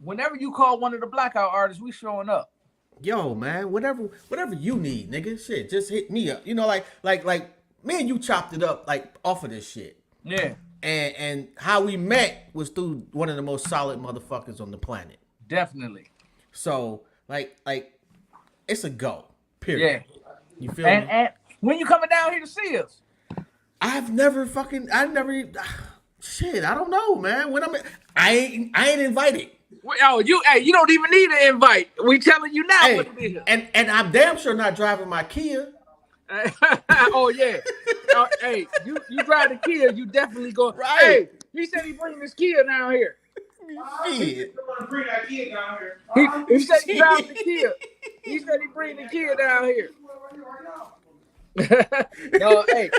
whenever you call one of the blackout artists, we showing up. Yo, man, whatever you need, nigga. Shit, just hit me up. Like me and you chopped it up like off of this shit. Yeah. And how we met was through one of the most solid motherfuckers on the planet. Definitely. So like it's a go. Period. Yeah. You feel me? And when you coming down here to see us? Shit, I don't know, man. I ain't invited. Oh, you don't even need an invite. We telling you now what it is. And I'm damn sure not driving my Kia. Oh yeah. Hey, you drive the Kia, you definitely go. Right. Hey, he said he bringing his Kia down here. Shit. Bring that kid down here. He said he driving the Kia. He said he bring the Kia down here. No, hey,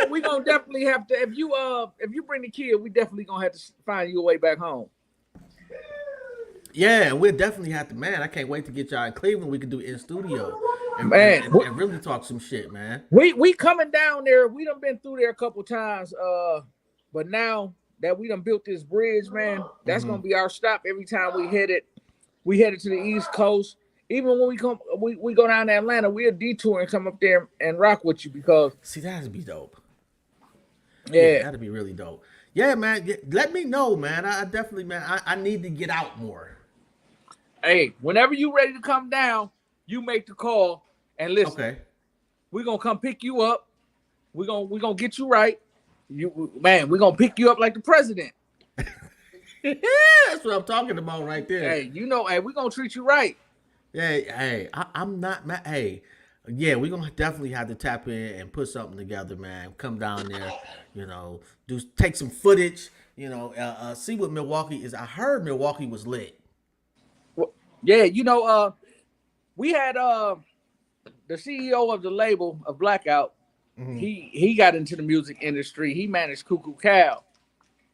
we gonna definitely have to. If you bring the Kia, we definitely gonna have to find you a way back home. Yeah, we'll definitely have to, man. I can't wait to get y'all in Cleveland. We can do in studio and really talk some shit, man. We coming down there. We done been through there a couple times. But now that we done built this bridge, man, that's gonna be our stop every time we headed to the East Coast. Even when we go down to Atlanta, we'll detour and come up there and rock with you because see, that'd be dope. Yeah, Yeah. that'd be really dope. Yeah, man. Let me know, man. I definitely, man. I need to get out more. Hey, whenever you ready to come down, you make the call and listen. Okay. We're gonna come pick you up. We're gonna get you right. We're gonna pick you up like the president. Yeah, that's what I'm talking about right there. Hey, hey, we're gonna treat you right. Yeah, hey, I'm not mad. Hey, yeah, we're gonna definitely have to tap in and put something together, man. Come down there, do take some footage, see what Milwaukee is. I heard Milwaukee was lit. Yeah, we had the CEO of the label of Blackout. He got into the music industry. He managed Cuckoo Cow.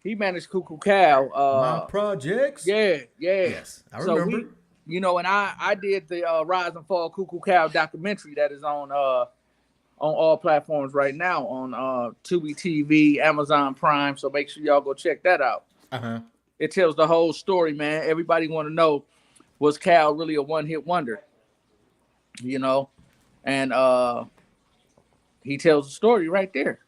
My projects. Yeah, yeah. Yes, I So remember. and I did the Rise and Fall Cuckoo Cow documentary that is on all platforms right now on Tubi TV, Amazon Prime. So make sure y'all go check that out. It tells the whole story, man. Everybody want to know, was Cal really a one-hit wonder? And he tells the story right there.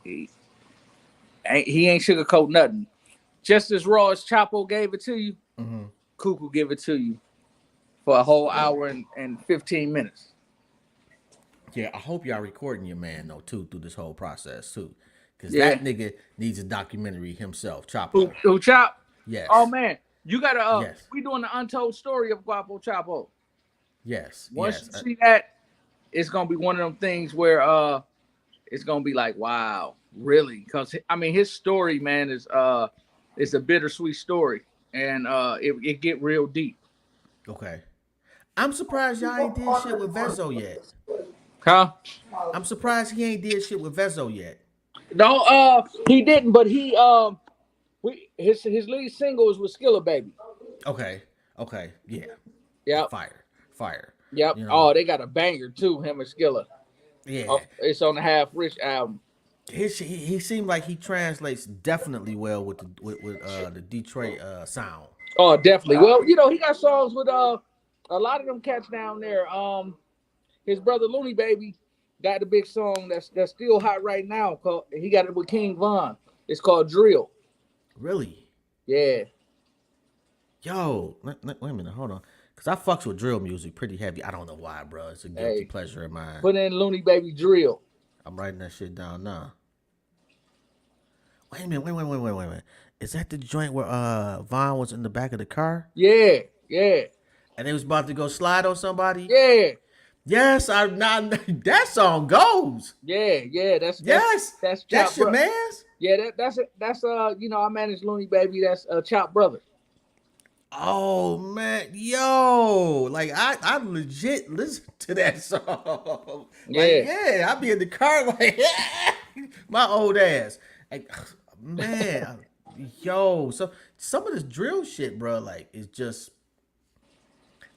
He ain't sugarcoat nothing. Just as raw as Chapo gave it to you, Cuckoo give it to you for a whole hour and 15 minutes. Yeah, I hope y'all recording your man though too through this whole process too, because Yeah. that nigga needs a documentary himself. Chapo. Who Chop? Yes. Oh man, you gotta. Yes. We doing the untold story of Guapo Chapo. Yes. Once yes. you see that, it's gonna be one of them things where it's gonna be like, wow, really? Because I mean, his story, man, is a bittersweet story, and it get real deep. Okay. I'm surprised y'all ain't did shit with Vezo yet. Huh? I'm surprised he ain't did shit with Vezo yet. No, he didn't, but his lead single is with Skilla Baby. Okay. Okay. Yeah. Yep. Fire. Yep. Oh, they got a banger too, him and Skilla. Yeah. It's on the Half Rich album. He seemed like he translates definitely well with the Detroit sound. Oh, definitely. Well, he got songs with a lot of them cats down there. His brother Looney Baby got the big song that's still hot right now. He got it with King Von. It's called Drill. Really? Yeah. Yo, wait a minute, hold on. Cause I fucks with drill music pretty heavy. I don't know why, bro. It's a guilty pleasure of mine. Put in Looney Baby Drill. I'm writing that shit down now. Wait a minute. Is that the joint where Vaughn was in the back of the car? Yeah. And they was about to go slide on somebody? Yeah. Yes, that song goes. Yeah. That's your man's. Yeah, that's I manage Looney Baby. That's Chop brother. Oh man, yo, like I legit listen to that song. I be in the car like my old ass. Like, man, yo, so some of this drill shit, bro, like it's just.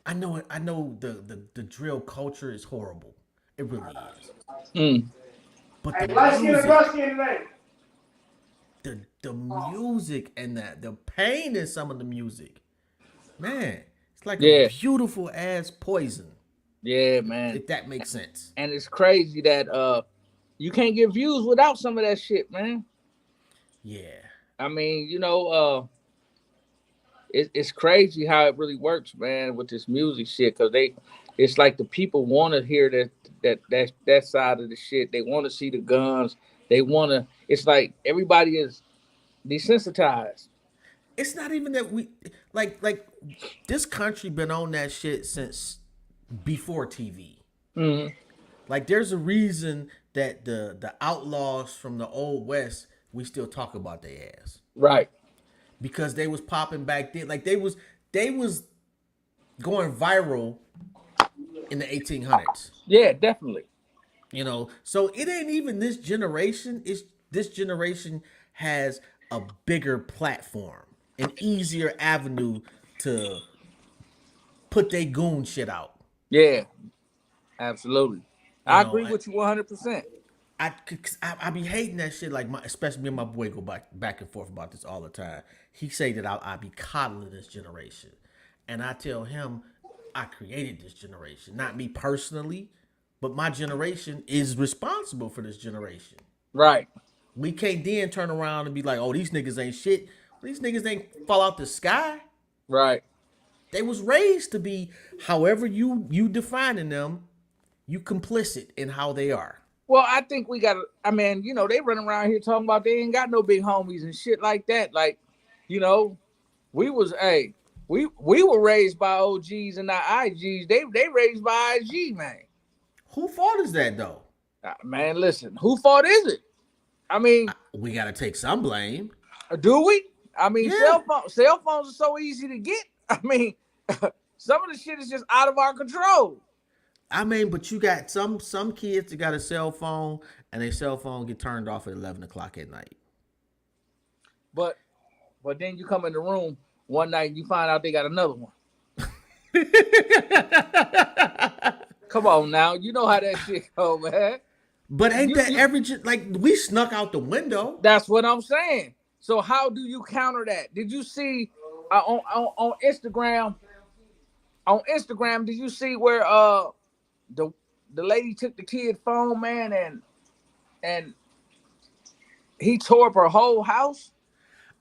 I know the drill culture is horrible. It really is. But the music and the pain in some of the music. Man, it's like a beautiful ass poison. Yeah, man. If that makes sense. And it's crazy that you can't get views without some of that shit, man. Yeah. I mean, it's crazy how it really works, man, with this music shit. Cause it's like the people want to hear that side of the shit. They want to see the guns. It's like everybody is desensitized. It's not even that we like this country been on that shit since before TV. Mm-hmm. Like there's a reason that the outlaws from the old west, we still talk about their ass. Right. Because they was popping back then. Like they was going viral in the 1800s. Yeah, definitely. So it ain't even this generation. It's this generation has a bigger platform, an easier avenue to put their goon shit out. Yeah, absolutely. I agree with you 100%. I be hating that shit. Like especially me and my boy go back and forth about this all the time. He say that I be coddling this generation, and I tell him I created this generation, not me personally, but my generation is responsible for this generation. Right. We can't then turn around and be like, oh, these niggas ain't shit. These niggas ain't fall out the sky. Right. They was raised to be however you defining them, you complicit in how they are. Well, I think we got to, I mean, you know, they run around here talking about they ain't got no big homies and shit like that. Like, you know, we was, hey, we were raised by OGs and not IGs. They raised by IG, man. Who fault is that though? Man, listen, who fault is it? I mean, We gotta take some blame. do we? I mean, Yeah. cell phones are so easy to get. I mean, some of the shit is just out of our control. I mean, but you got some kids that got a cell phone and their cell phone get turned off at 11 o'clock at night. But then you come in the room one night and you find out they got another one. Come on now, you know how that shit go, man. But ain't that average? Like, we snuck out the window. That's what I'm saying. So how do you counter that? Did you see on Instagram? On Instagram, did you see where the lady took the kid phone, man, and he tore up her whole house?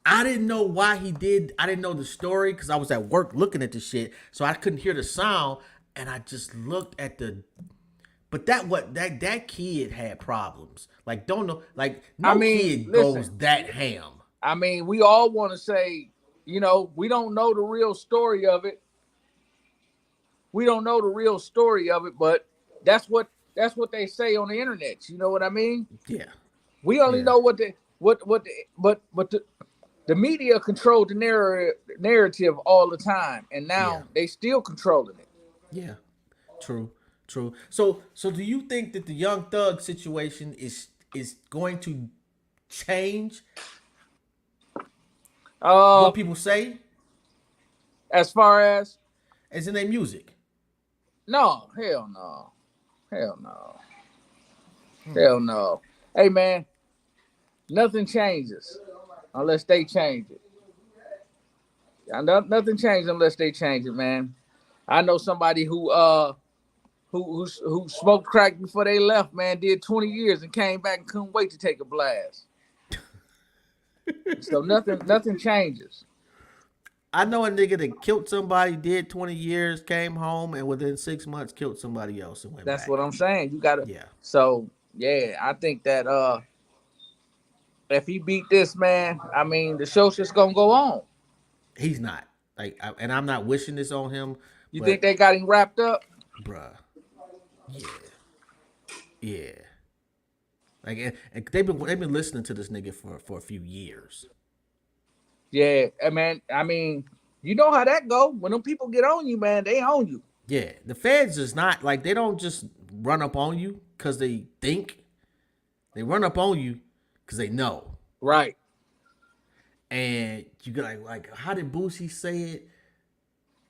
I didn't know why he did. I didn't know the story because I was at work looking at the shit, so I couldn't hear the sound, and I just looked at the. But that kid had problems. Like, don't know. Like, no kid goes that ham. I mean, we all want to say, you know, we don't know the real story of it. We don't know the real story of it, but that's what they say on the internet. You know what I mean? Yeah. We only know what the media controlled the narrative all the time, and now they still controlling it. Yeah. True. So do you think that the Young Thug situation is going to change what people say? As far as in their music? No, hell no. Hell no. Hell no. Hey man, nothing changes unless they change it. Nothing changes unless they change it, man. I know somebody who smoked crack before they left, man, did 20 years and came back and couldn't wait to take a blast. So nothing changes. I know a nigga that killed somebody, did 20 years, came home, and within 6 months killed somebody else and went That's back. what I'm saying. You gotta. Yeah. So yeah, I think that if he beat this man, I mean the show's just gonna go on. He's not. And I'm not wishing this on him. You think they got him wrapped up? Bruh. Yeah. Like, and they've been listening to this nigga for a few years. Yeah, man. I mean, you know how that go. When them people get on you, man, they own you. Yeah, the feds is not like, they don't just run up on you because they think. They run up on you because they know. Right. And you got like how did Boosie say it?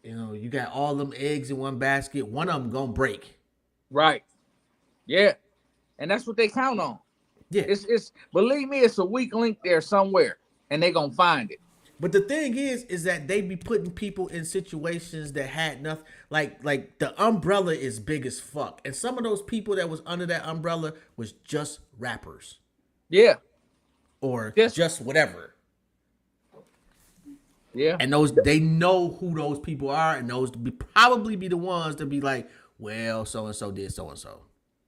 You know, you got all them eggs in one basket. One of them gonna break. Right. Yeah. And that's what they count on. Yeah. It's believe me, it's a weak link there somewhere, and they gonna find it. But the thing is that they be putting people in situations that had nothing. Like the umbrella is big as fuck, and some of those people that was under that umbrella was just rappers. Yeah. Or just whatever. Yeah. And they know who those people are, and those probably be the ones to be like, well, so and so did so and so.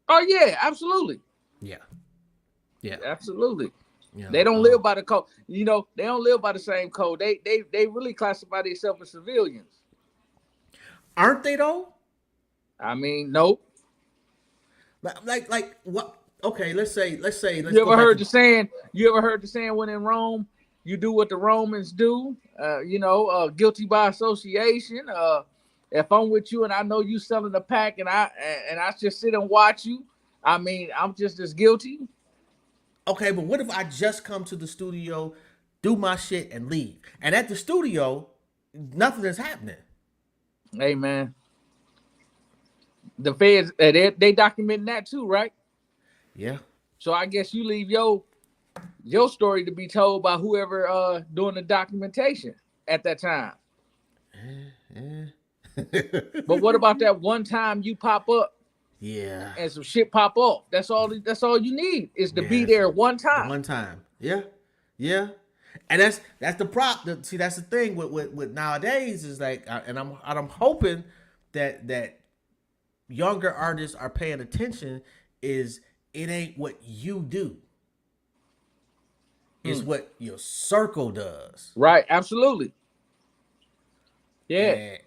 Oh yeah, absolutely. Yeah. Absolutely. Yeah. They don't live by the code. You know, they don't live by the same code. They really classify themselves as civilians. Aren't they though? I mean, nope. Like what? Okay, let's say. You ever heard the saying? When in Rome, you do what the Romans do. Guilty by association. If I'm with you and I know you selling a pack and I just sit and watch you, I mean, I'm just as guilty. Okay, but what if I just come to the studio, do my shit, and leave? And at the studio, nothing is happening. Hey, man. The feds, they documenting that too, right? Yeah. So I guess you leave your story to be told by whoever doing the documentation at that time. But what about that one time you pop up Yeah. and some shit pop off. That's all you need is to be Yes. there one The time. one time. Yeah. Yeah. And that's the prop. See, that's the thing with nowadays is like, and I'm hoping that younger artists are paying attention. Is it ain't what you do, it's what your circle does. Right, absolutely. Yeah. And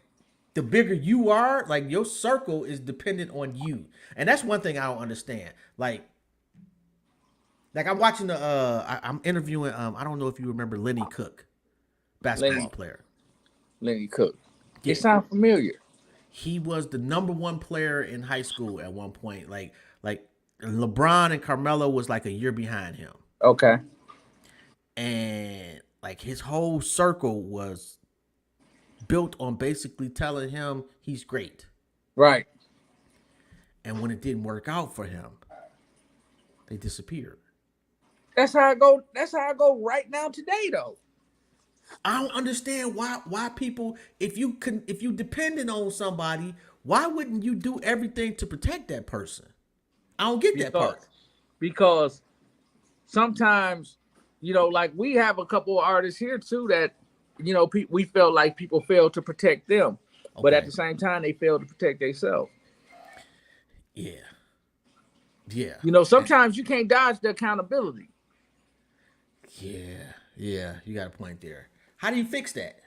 the bigger you are, like your circle is dependent on you. And that's one thing I don't understand. Like I'm watching I'm interviewing I don't know if you remember Lenny Cook, basketball Lenny player. Lenny Cook. Yeah. It sounds familiar. He was the number one player in high school at one point. Like LeBron and Carmelo was like a year behind him. Okay. And like his whole circle was built on basically telling him he's great. Right. And when it didn't work out for him, they disappeared. That's how I go. That's how I go right now today, though. I don't understand why people, if you dependent on somebody, why wouldn't you do everything to protect that person? I don't get that part. Because sometimes, like we have a couple of artists here too that, we felt like people failed to protect them, but at the same time they failed to protect themselves. Yeah. Yeah. Sometimes you can't dodge the accountability. Yeah. You got a point there. How do you fix that?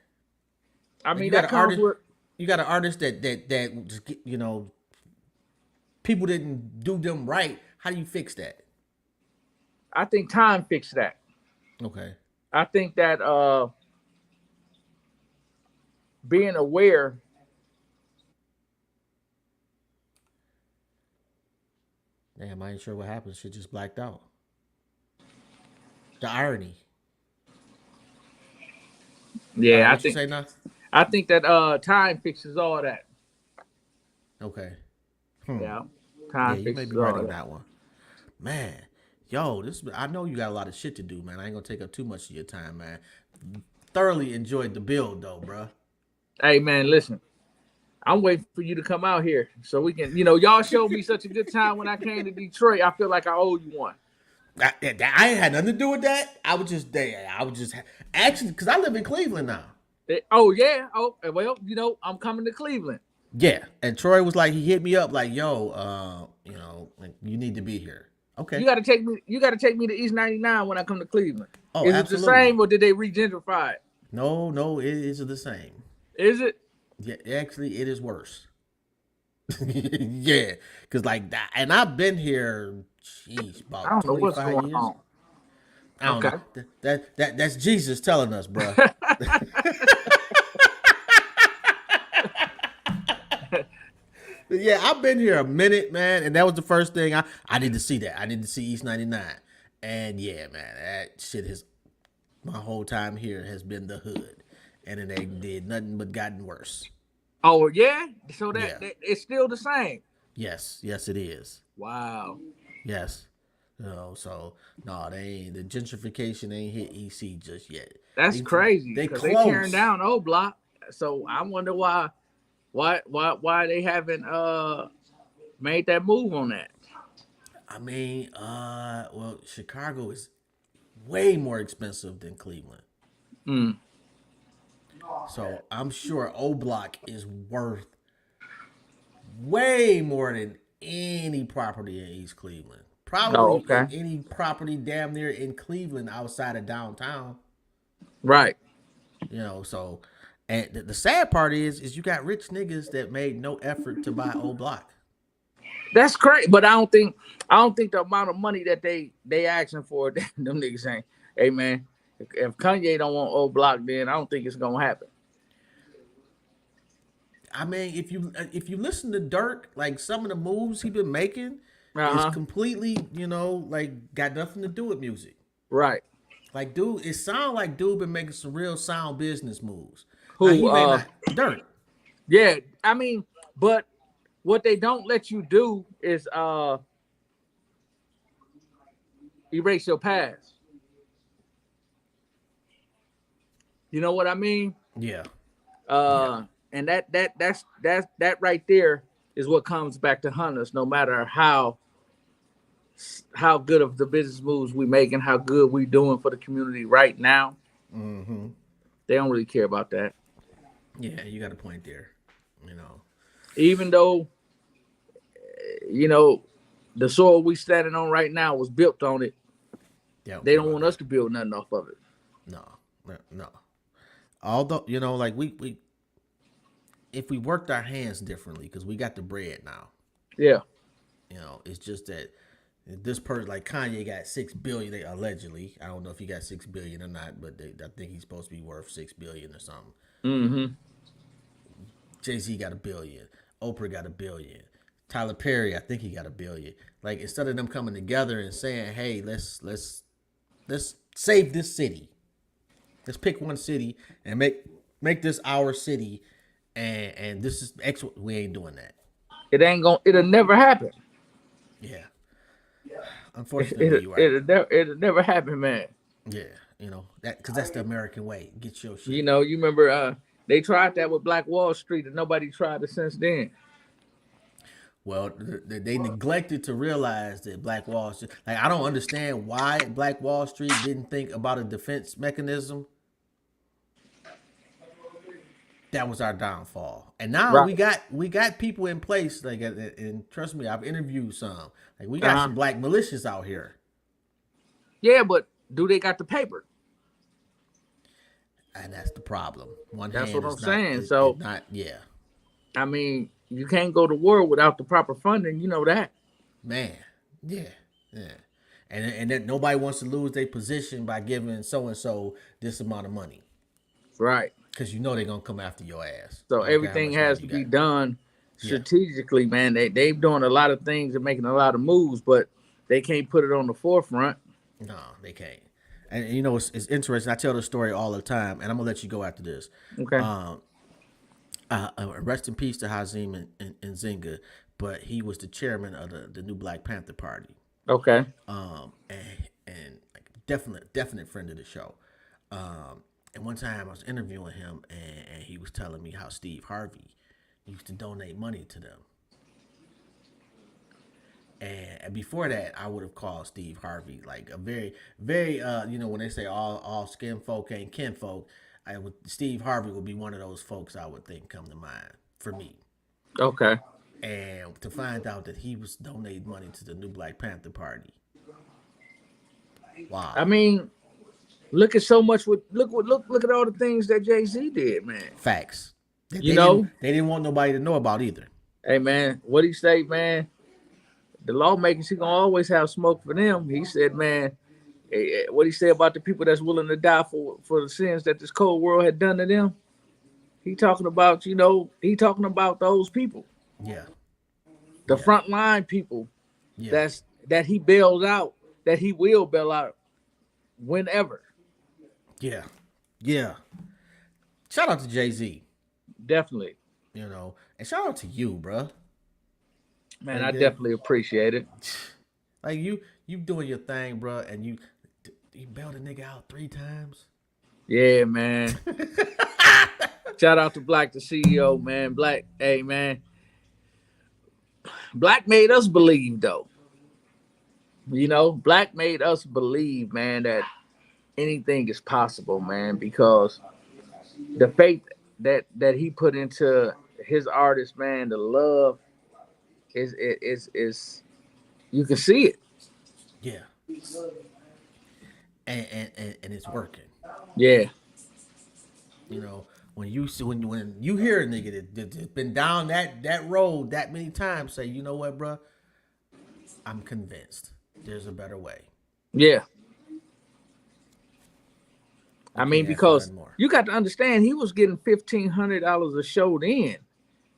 I mean, that comes with. You got an artist that just people didn't do them right. How do you fix that? I think time fixed that. Okay. I think that being aware. Damn, I ain't sure what happened. Shit just blacked out. The irony. Yeah, I think that time fixes all that. Okay. Yeah, time you fixes may be all right on that one. Man, yo, I know you got a lot of shit to do, man. I ain't gonna take up too much of your time, man. Thoroughly enjoyed the build, though, bro. Hey, man, listen. I'm waiting for you to come out here so we can, y'all showed me such a good time when I came to Detroit. I feel like I owe you one. I ain't had nothing to do with that. I was just there. Actually, because I live in Cleveland now. Oh, yeah. Oh, well, I'm coming to Cleveland. Yeah. And Troy was like, he hit me up like, yo, like, you need to be here. Okay. You gotta take me to East 99 when I come to Cleveland. Oh, is absolutely. it the same or did they regentrify it? No, it is the same. Is it? Yeah, actually, it is worse. Yeah, because like that, and I've been here, about 25 years. On. I don't know. That's Jesus telling us, bro. Yeah, I've been here a minute, man, and that was the first thing I need to see. That I need to see East 99, and yeah, man, that shit has my whole time here has been the hood, and it ain't did nothing but gotten worse. Oh yeah, so that it's still the same. Yes, it is. Wow. Yes. So no, they ain't, the gentrification ain't hit EC just yet. That's crazy because they tearing down old block. So I wonder why they haven't made that move on that. I mean, well, Chicago is way more expensive than Cleveland. So I'm sure O Block is worth way more than any property in East Cleveland. Probably any property damn near in Cleveland outside of downtown. Right. So and the sad part is you got rich niggas that made no effort to buy O Block. That's crazy, but I don't think the amount of money that they asking for, them niggas saying, hey man, if Kanye don't want O Block, then I don't think it's gonna happen. I mean, if you listen to Dirk, like some of the moves he been making is completely, like got nothing to do with music. Right. Like dude, it sounds like dude been making some real sound business moves. Who? Dirk. Yeah, I mean, but what they don't let you do is erase your past. You know what I mean? Yeah. And that right there is what comes back to hunt us. No matter how good of the business moves we make and how good we doing for the community right now, they don't really care about that. Yeah, you got a point there. You know, Even though you know the soil we standing on right now was built on it, they don't they care don't about want us that. to build nothing off of it. No, no. Although like we if we worked our hands differently, because we got the bread now. Yeah, It's just that this person, like Kanye, got 6 billion. They allegedly, I don't know if he got 6 billion or not, but I think he's supposed to be worth 6 billion or something. mm-hmm. Jay-Z got 1 billion. Oprah got 1 billion. Tyler Perry, I think he got 1 billion. Like, instead of them coming together and saying, "Hey, let's save this city. Let's pick one city and make this our city, and this is X." We ain't doing that. It'll never happen. Yeah, unfortunately, you're right. It'll never happen, man. Yeah, that because that's the American way. Get your shit. You remember they tried that with Black Wall Street, and nobody tried it since then. Well, they neglected to realize that Black Wall Street. Like, I don't understand why Black Wall Street didn't think about a defense mechanism. That was our downfall. And now Right. we got people in place. Like, and trust me, I've interviewed some. Like, we got some black militias out here. Yeah, but do they got the paper? And that's the problem. That's what I'm saying. So, not, yeah, I mean, you can't go to war without the proper funding. You know that. man, yeah. And that nobody wants to lose their position by giving so and so this amount of money, Right. because they're gonna come after your ass. So I don't care how everything much has money to you be got. done Yeah. strategically, man. They've doing a lot of things and making a lot of moves, but they can't put it on the forefront. No, they can't. And it's interesting. I tell this story all the time, and I'm gonna let you go after this. Okay. Rest in peace to Hazim and Zinga, but he was the chairman of the new Black Panther Party. Okay. And like, definite friend of the show. And one time I was interviewing him, and he was telling me how Steve Harvey used to donate money to them. And before that, I would have called Steve Harvey like a very, very, when they say all skin folk ain't kin folk, Steve Harvey would be one of those folks I would think come to mind for me. Okay. And to find out that he was donating money to the new Black Panther Party. Wow. I mean, look at so much. Look at all the things that Jay-Z did, man. Facts. They didn't want nobody to know about either. Hey, man, what he say, man? The lawmakers, he gonna always have smoke for them. He said, man, what he said about the people that's willing to die for the sins that this cold world had done to them. He talking about those people, Yeah. the frontline people. Yeah. That he bails out, that he will bail out whenever. Yeah. Yeah. Shout out to Jay-Z. Definitely. And shout out to you, bruh. Man, I definitely appreciate it. Like, you doing your thing, bruh, and you bailed a nigga out 3 times. Yeah, man. Shout out to Black, the CEO, man. Black, hey, man. Black made us believe, though. Black made us believe, man, that anything is possible, man, because the faith that he put into his artists, man, the love is you can see it. Yeah. And it's working. Yeah. When you see when you hear a nigga that's been down that road that many times, say, you know what, bro? I'm convinced there's a better way. Yeah. I mean, because you got to understand, he was getting $1,500 a show then,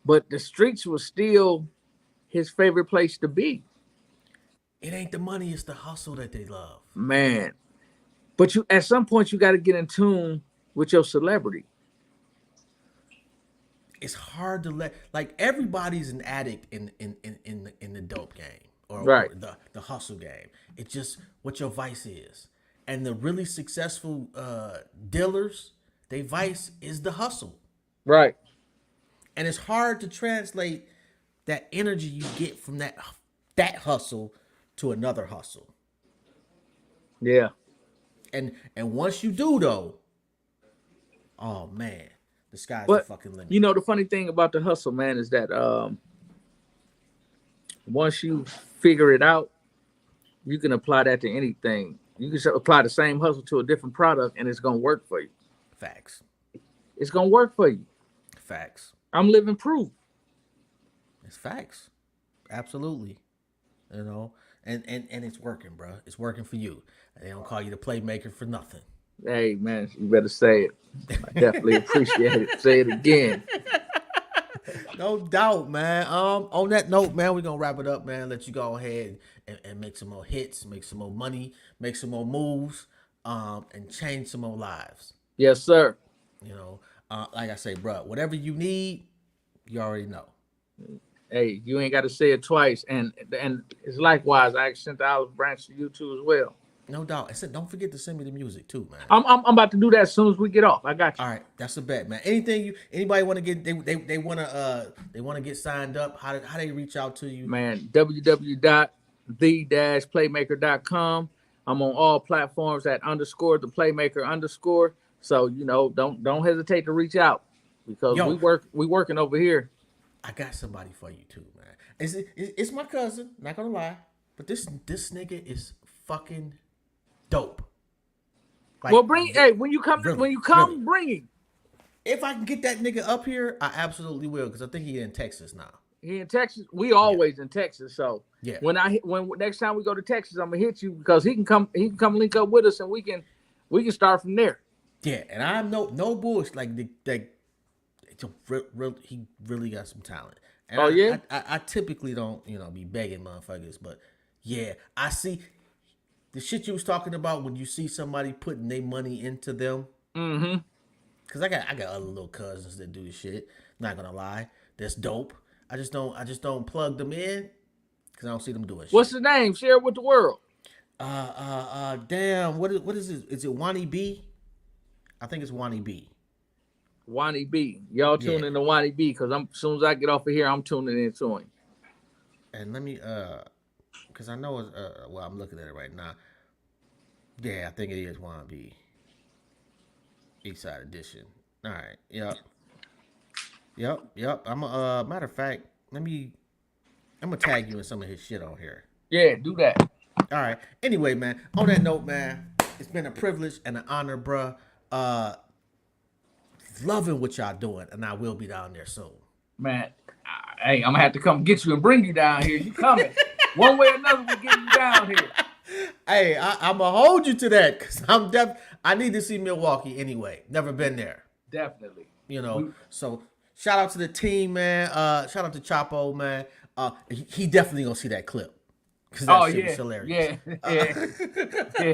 but the streets was still his favorite place to be. It ain't the money, it's the hustle that they love. Man. But at some point you got to get in tune with your celebrity. It's hard to everybody's an addict in the dope game or the hustle game. It's just what your vice is. And the really successful dealers, their vice is the hustle. Right. And it's hard to translate that energy you get from that hustle to another hustle. Yeah. And once you do though, oh man, the sky's the But fucking limit. you know, the funny thing about the hustle, man, is that once you figure it out, you can apply that to anything. You can apply the same hustle to a different product, and it's gonna work for you. Facts. It's gonna work for you. Facts. I'm living proof. It's facts. Absolutely. You know, and it's working, bro. It's working for you. They don't call you the playmaker for nothing. Hey, man, you better say it. I definitely appreciate it. Say it again. No doubt, man. On that note, man, we're gonna wrap it up, man. Let you go ahead and make some more hits, make some more money, make some more moves, and change some more lives. Yes, sir. You know, like I say, bro, whatever you need, you already know. Hey, you ain't got to say it twice. And it's likewise. I sent the olive branch to you too as well. No doubt. I said, don't forget to send me the music too, man. I'm about to do that as soon as we get off. I got you. All right, that's a bet, man. Anybody want to get they want to get signed up? How they reach out to you? Man, www.the-playmaker.com. I'm on all platforms at _the playmaker_. So, you know, don't hesitate to reach out because we working over here. I got somebody for you too, man. It's my cousin, not gonna lie, but this nigga is fucking dope. Like, Well, when you come, really. bring him. If I can get that nigga up here, I absolutely will, because I think he's in Texas now. He in Texas. We always in Texas. So yeah, when next time we go to Texas, I'm gonna hit you because he can come link up with us and we can start from there. Yeah, and I'm no bullshit. Like he really got some talent. And I typically don't be begging motherfuckers, but yeah, I see the shit you was talking about when you see somebody putting their money into them. Mm-hmm. Cause I got other little cousins that do the shit. Not gonna lie, that's dope. I just don't plug them in because I don't see them doing shit. What's the name? Share it with the world. Damn. What is it? Is it Wani B? I think it's Wani B. Wani B. Y'all tune in to Wani B because as soon as I get off of here, I'm tuning in to him. And let me because I know it's well, I'm looking at it right now. Yeah, I think it is Wani B. Eastside Edition. All right. Yep. I'm matter of fact, I'm gonna tag you in some of his shit on here. Yeah, do that. All right. Anyway, man. On that note, man, it's been a privilege and an honor, bruh. Loving what y'all doing, and I will be down there soon. Man, hey, I'm gonna have to come get you and bring you down here. You coming? One way or another, we getting you down here. Hey, I'm gonna hold you to that because I need to see Milwaukee anyway. Never been there. Definitely. So shout out to the team, man. Shout out to Chapo, man. He definitely gonna see that clip because that shit was hilarious. Yeah.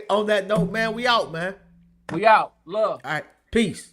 On that note, man, we out, man. We out. Love. All right. Peace.